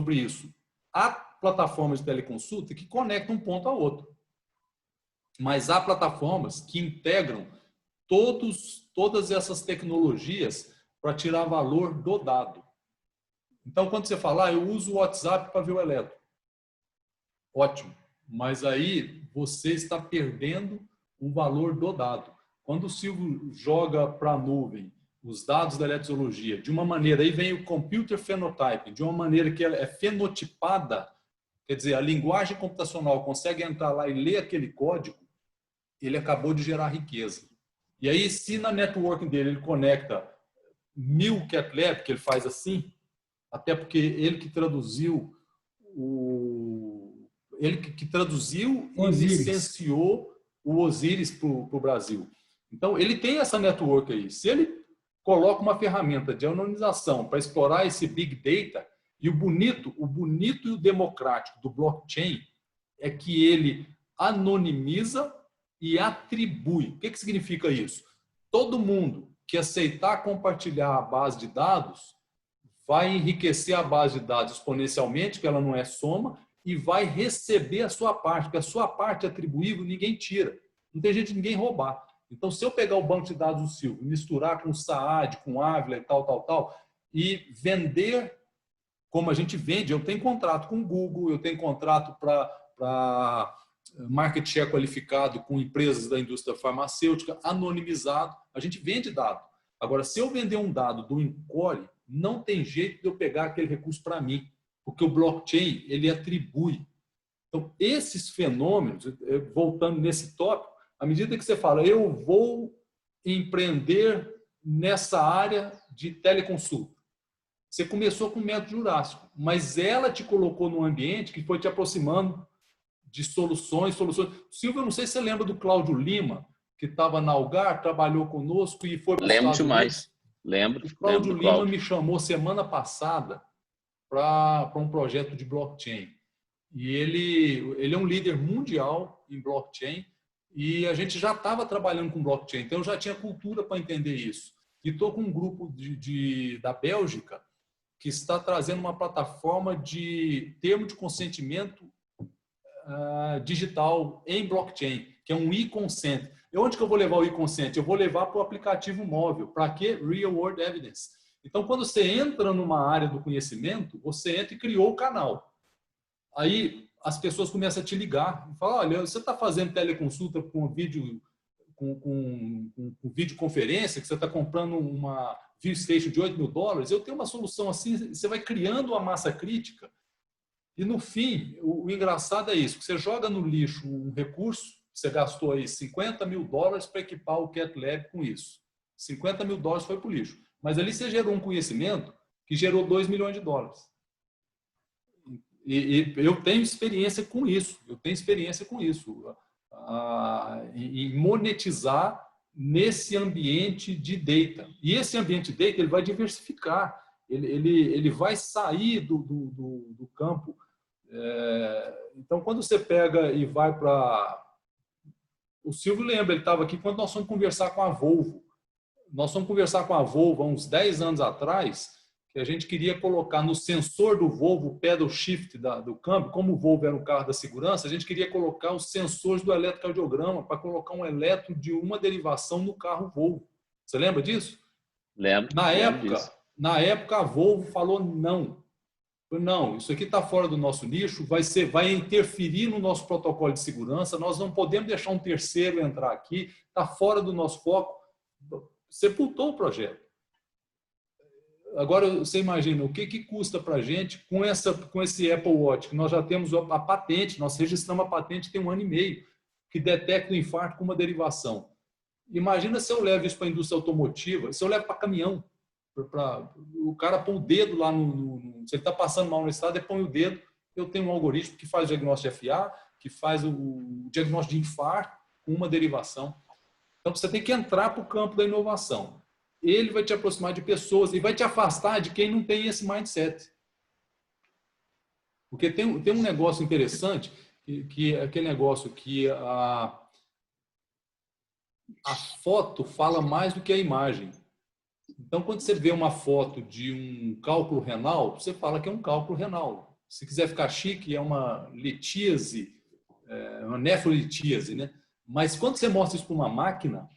B: isso. Há plataformas de teleconsulta que conectam um ponto a outro, mas há plataformas que integram todas essas tecnologias para tirar valor do dado. Então, quando você fala, eu uso o WhatsApp para ver o eletro, ótimo, mas aí você está perdendo o valor do dado. Quando o Silvio joga para a nuvem os dados da eletrologia de uma maneira, aí vem o computer phenotyping, de uma maneira que é fenotipada, quer dizer, a linguagem computacional consegue entrar lá e ler aquele código, ele acabou de gerar riqueza. E aí, se na networking dele ele conecta 1000 CatLab, que ele faz assim, até porque ele que traduziu e licenciou o Osiris para o Brasil. Então, ele tem essa network aí. Se ele coloca uma ferramenta de anonimização para explorar esse Big Data, e o bonito e o democrático do blockchain é que ele anonimiza e atribui. O que significa isso? Todo mundo que aceitar compartilhar a base de dados vai enriquecer a base de dados exponencialmente, que ela não é soma, e vai receber a sua parte, porque a sua parte atribuível ninguém tira. Não tem jeito de ninguém roubar. Então, se eu pegar o banco de dados do Silvio, misturar com o Saad, com o Ávila e tal, e vender como a gente vende, eu tenho contrato com o Google, eu tenho contrato para market share qualificado com empresas da indústria farmacêutica, anonimizado, a gente vende dado. Agora, se eu vender um dado do Encore, não tem jeito de eu pegar aquele recurso para mim, porque o blockchain, ele atribui. Então, esses fenômenos, voltando nesse tópico, à medida que você fala, eu vou empreender nessa área de teleconsulta. Você começou com o método Jurássico, mas ela te colocou num ambiente que foi te aproximando de soluções. Silvio, eu não sei se você lembra do Cláudio Lima, que estava na Algar, trabalhou conosco e foi para os Estados Unidos.
D: Lembro demais. Lembro.
B: O Cláudio Lima me chamou semana passada para um projeto de blockchain. E ele é um líder mundial em blockchain e a gente já estava trabalhando com blockchain, então eu já tinha cultura para entender isso. E estou com um grupo da Bélgica que está trazendo uma plataforma de termo de consentimento digital em blockchain, que é um e-consent. E onde que eu vou levar o e-consent? Eu vou levar para o aplicativo móvel. Para quê? Real World Evidence. Então, quando você entra numa área do conhecimento, você entra e criou o canal. Aí as pessoas começam a te ligar e falam, olha, você está fazendo teleconsulta com videoconferência, que você está comprando uma ViewStation de $8.000, eu tenho uma solução assim, você vai criando uma massa crítica e no fim, o engraçado é isso, que você joga no lixo um recurso, você gastou aí $50.000 para equipar o CatLab com isso. $50.000 foi para o lixo. Mas ali você gerou um conhecimento que gerou $2 milhões. E eu tenho experiência com isso. Em monetizar nesse ambiente de data. E esse ambiente de data ele vai diversificar. Ele vai sair do campo. Então, quando você pega e vai para... O Silvio lembra, ele estava aqui quando nós fomos conversar com a Volvo. Nós fomos conversar com a Volvo há uns 10 anos atrás, que a gente queria colocar no sensor do Volvo, o pedal shift do câmbio, como o Volvo era um carro da segurança, a gente queria colocar os sensores do eletrocardiograma para colocar um eletro de uma derivação no carro Volvo. Você lembra disso?
D: Lembro.
B: Na época a Volvo falou não. Não, isso aqui está fora do nosso nicho, vai interferir no nosso protocolo de segurança, nós não podemos deixar um terceiro entrar aqui, está fora do nosso foco. Sepultou o projeto. Agora, você imagina, o que custa para a gente com esse Apple Watch, que nós já temos a patente, nós registramos a patente tem 1 ano e meio, que detecta o infarto com uma derivação. Imagina se eu levo isso para a indústria automotiva, se eu levo para caminhão, o cara põe o dedo lá se ele está passando mal no estado, ele põe o dedo, eu tenho um algoritmo que faz o diagnóstico de FA, que faz o diagnóstico de infarto com uma derivação. Então, você tem que entrar para o campo da inovação. Ele vai te aproximar de pessoas e vai te afastar de quem não tem esse mindset. Porque tem um negócio interessante, que é aquele negócio que a foto fala mais do que a imagem. Então, quando você vê uma foto de um cálculo renal, você fala que é um cálculo renal. Se quiser ficar chique, é uma litíase, uma nefrolitíase, né? Mas quando você mostra isso para uma máquina,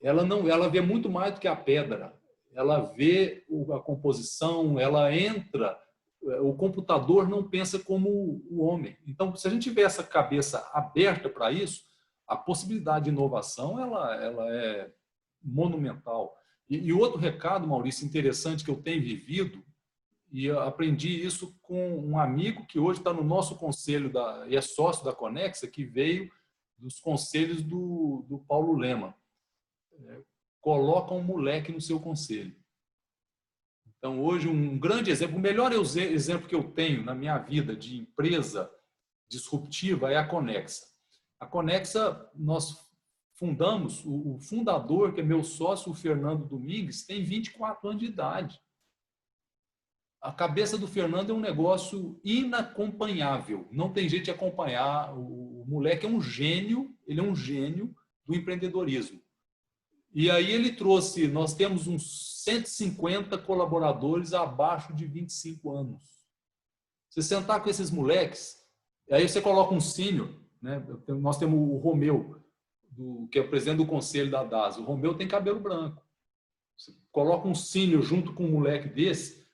B: ela vê muito mais do que a pedra. Ela vê a composição, ela entra. O computador não pensa como o homem. Então, se a gente tiver essa cabeça aberta para isso, a possibilidade de inovação ela é monumental. E outro recado, Maurício, interessante que eu tenho vivido, e eu aprendi isso com um amigo que hoje está no nosso conselho e é sócio da Conexa, que veio dos conselhos do Paulo Lema. Coloca um moleque no seu conselho. Então, hoje, um grande exemplo, o melhor exemplo que eu tenho na minha vida de empresa disruptiva é a Conexa. A Conexa, nós fundamos, o fundador, que é meu sócio, o Fernando Domingues, tem 24 anos de idade. A cabeça do Fernando é um negócio inacompanhável. Não tem jeito de acompanhar. O moleque é um gênio, ele é um gênio do empreendedorismo. E aí ele trouxe, nós temos uns 150 colaboradores abaixo de 25 anos. Você sentar com esses moleques, aí você coloca um sênior, né? Nós temos o Romeu, que é o presidente do conselho da DAS. O Romeu tem cabelo branco. Você coloca um sênior junto com um moleque desse,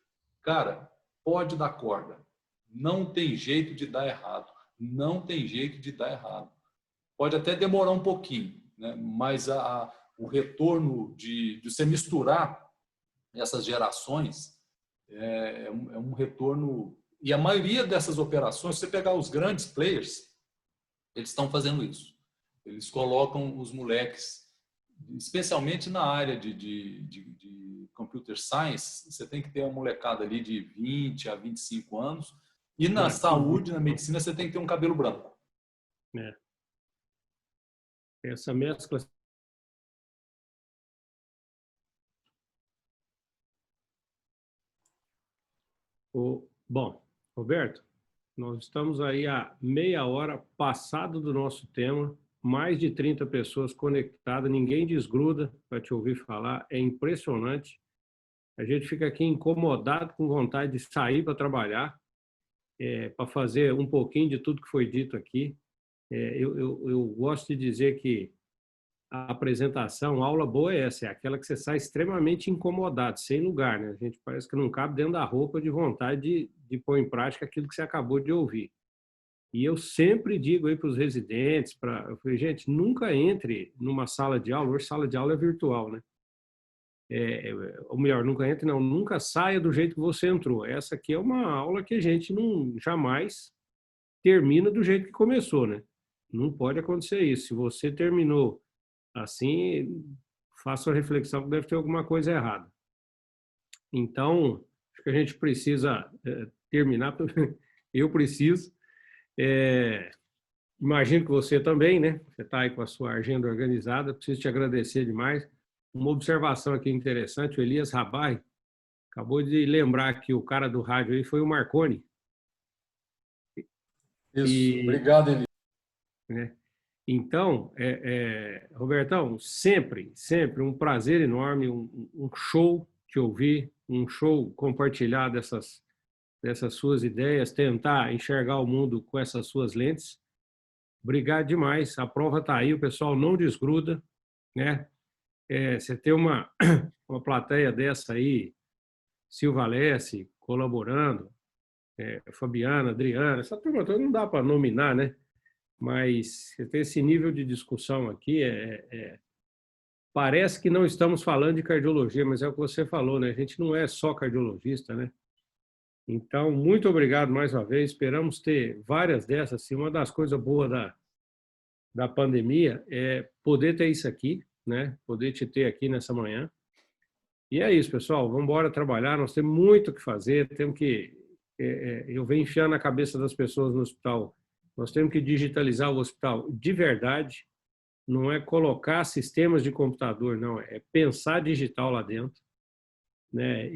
B: cara, pode dar corda. Não tem jeito de dar errado. Não tem jeito de dar errado. Pode até demorar um pouquinho, né? Mas o retorno de você misturar essas gerações é um retorno. E a maioria dessas operações, se você pegar os grandes players, eles estão fazendo isso. Eles colocam os moleques, especialmente na área de computer science, você tem que ter uma molecada ali de 20 a 25 anos, e na saúde, na medicina, você tem que ter um cabelo branco.
C: Essa mescla. Bom, Roberto, nós estamos aí a meia hora passado do nosso tema, mais de 30 pessoas conectadas, ninguém desgruda para te ouvir falar, é impressionante. A gente fica aqui incomodado, com vontade de sair para trabalhar, para fazer um pouquinho de tudo que foi dito aqui. Eu gosto de dizer que a apresentação, a aula boa é essa, é aquela que você sai extremamente incomodado, sem lugar, né? A gente parece que não cabe dentro da roupa de vontade de pôr em prática aquilo que você acabou de ouvir. E eu sempre digo aí para os residentes, eu falei, gente, nunca entre numa sala de aula, hoje sala de aula é virtual, né? Ou melhor, nunca saia do jeito que você entrou. Essa aqui é uma aula que a gente jamais termina do jeito que começou, né? Não pode acontecer isso. Se você terminou assim, faça a reflexão que deve ter alguma coisa errada. Então, acho que a gente precisa terminar. Eu preciso. Imagino que você também, né? Você está aí com a sua agenda organizada. Preciso te agradecer demais. Uma observação aqui interessante, o Elias Rabai acabou de lembrar que o cara do rádio aí foi o Marconi.
B: Isso, obrigado, Elias.
C: Né? Então, Robertão, sempre um prazer enorme, um show te ouvir, um show compartilhar dessas suas ideias, tentar enxergar o mundo com essas suas lentes. Obrigado demais, a prova está aí, o pessoal não desgruda, né? Você ter uma plateia dessa aí, Silva Alessi colaborando, Fabiana, Adriana, essa turma toda não dá para nominar, né? Mas você tem esse nível de discussão aqui, parece que não estamos falando de cardiologia, mas é o que você falou, né? A gente não é só cardiologista, né? Então, muito obrigado mais uma vez, esperamos ter várias dessas. Assim, uma das coisas boas da pandemia é poder ter isso aqui, né? Poder te ter aqui nessa manhã. E é isso, pessoal, vamos embora trabalhar, nós temos muito o que fazer, temos que... eu venho enfiando a cabeça das pessoas no hospital. Nós temos que digitalizar o hospital de verdade, não é colocar sistemas de computador, não, é pensar digital lá dentro, né?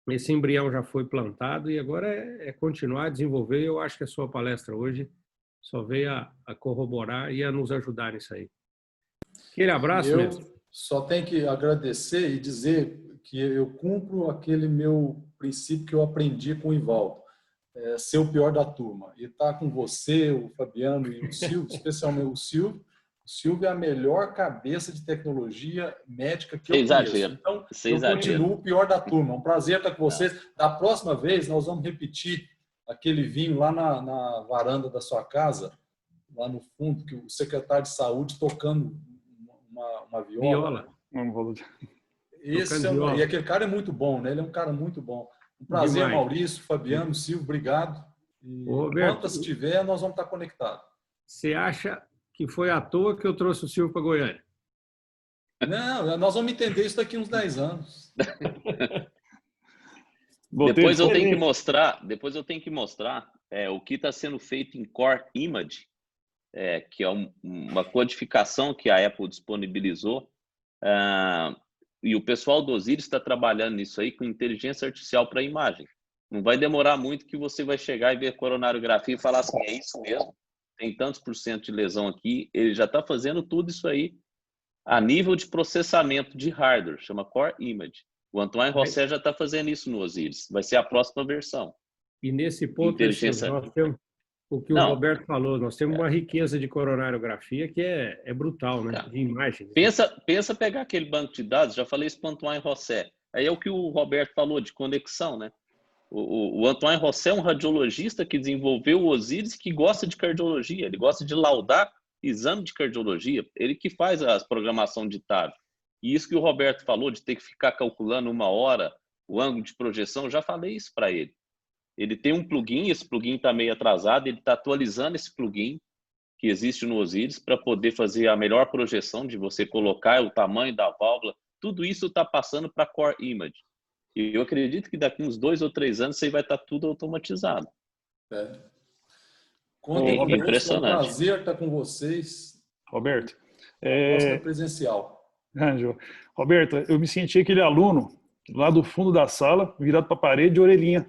C: esse embrião já foi plantado e agora é continuar a desenvolver. Eu acho que a sua palestra hoje só veio a corroborar e a nos ajudar nisso aí. Aquele abraço,
B: Eu
C: mestre.
B: só tenho que agradecer e dizer que eu cumpro aquele meu princípio que eu aprendi com o Ivaldo, ser o pior da turma. E estar com você, o Fabiano e o Silvio, especialmente o Silvio. O Silvio é a melhor cabeça de tecnologia médica que
D: Sem
B: eu conheço.
D: exagero.
B: Então,
D: Sem
B: eu
D: exagero.
B: continuo o pior da turma. É um prazer estar com
D: Não.
B: vocês. Da próxima vez, nós vamos repetir aquele vinho lá na varanda da sua casa, lá no fundo, que o secretário de saúde tocando uma viola.
C: Viola.
B: Esse e aquele cara é muito bom, né? Ele é um cara muito bom. Um prazer,
C: Demais.
B: Maurício, Fabiano, Silvio, obrigado. E
C: Roberto,
B: quantas tiver, nós vamos estar conectados.
C: Você acha que foi à toa que eu trouxe o Silvio para Goiânia?
B: Não, nós vamos entender isso daqui uns 10 anos.
D: Depois eu tenho que mostrar o que está sendo feito em Core Image, que é uma codificação que a Apple disponibilizou. E o pessoal do Osiris está trabalhando nisso aí com inteligência artificial para imagem. Não vai demorar muito que você vai chegar e ver a coronariografia e falar assim, é isso mesmo, tem tantos por cento de lesão aqui. Ele já está fazendo tudo isso aí a nível de processamento de hardware, chama Core Image. O Antoine Rosset já está fazendo isso no Osiris. Vai ser a próxima versão.
C: E nesse ponto,
D: Inteligência...
C: nós temos o que o Roberto falou, nós temos uma riqueza de coronariografia que é brutal, né? De imagens.
D: Pensa pegar aquele banco de dados, já falei isso para o Antoine Rosset. Aí é o que o Roberto falou de conexão, né? O Antoine Rosset é um radiologista que desenvolveu o Osiris, que gosta de cardiologia, ele gosta de laudar exame de cardiologia, ele que faz a programação de TAV. E isso que o Roberto falou, de ter que ficar calculando 1 hora o ângulo de projeção, já falei isso para ele. Ele tem um plugin, esse plugin está meio atrasado, ele está atualizando esse plugin que existe no Osiris para poder fazer a melhor projeção de você colocar o tamanho da válvula. Tudo isso está passando para Core Image. E eu acredito que daqui uns 2 ou 3 anos isso aí vai estar tudo automatizado.
B: Impressionante. É um prazer estar com vocês.
F: Roberto.
B: É presencial.
F: Roberto, eu me senti aquele aluno lá do fundo da sala, virado para a parede de orelhinha.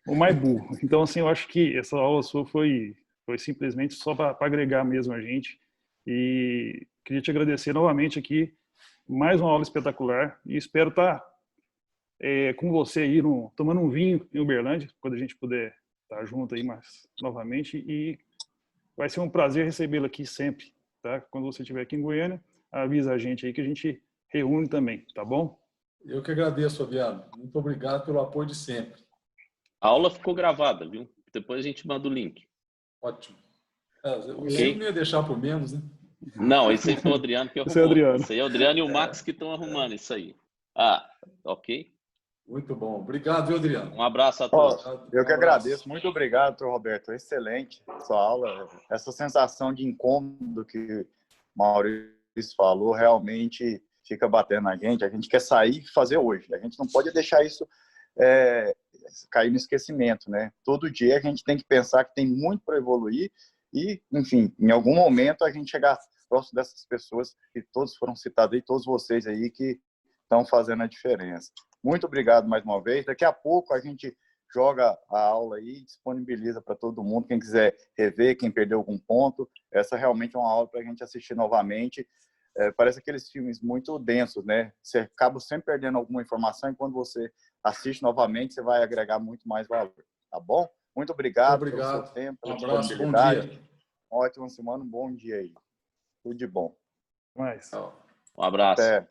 F: O mais burro. Então, assim, eu acho que essa aula sua foi simplesmente só para agregar mesmo a gente. E queria te agradecer novamente aqui. Mais uma aula espetacular. E espero estar com você aí, tomando um vinho em Uberlândia, quando a gente puder estar junto aí mais novamente. E vai ser um prazer recebê-lo aqui sempre, tá? Quando você estiver aqui em Goiânia, avisa a gente aí que a gente reúne também, tá bom?
B: Eu que agradeço, Fabiano. Muito obrigado pelo apoio de sempre.
D: A aula ficou gravada, viu? Depois a gente manda o link.
B: Ótimo. O Silvio não ia deixar por menos, né?
D: Não, esse aí foi o Adriano que arrumou. Esse aí é o Adriano e o Max que estão arrumando isso aí. Ok.
B: Muito bom. Obrigado, viu, Adriano?
D: Um abraço a todos.
A: Eu que agradeço. Muito obrigado, doutor Roberto. Excelente sua aula. Essa sensação de incômodo que o Maurício falou realmente fica batendo na gente. A gente quer sair e fazer hoje. A gente não pode deixar isso cair no esquecimento, né? Todo dia a gente tem que pensar que tem muito para evoluir e, enfim, em algum momento a gente chegar próximo dessas pessoas que todos foram citados aí, todos vocês aí que estão fazendo a diferença. Muito obrigado mais uma vez. Daqui a pouco a gente joga a aula aí e disponibiliza para todo mundo, quem quiser rever, quem perdeu algum ponto. Essa realmente é uma aula para a gente assistir novamente. Parece aqueles filmes muito densos, né? Você acaba sempre perdendo alguma informação e quando você assiste novamente, você vai agregar muito mais valor. Tá bom? Muito obrigado pelo seu tempo, pela disponibilidade.
B: Bom dia.
A: Uma ótima semana, um bom dia aí. Tudo de bom.
F: Mais.
D: Um abraço.
A: Até.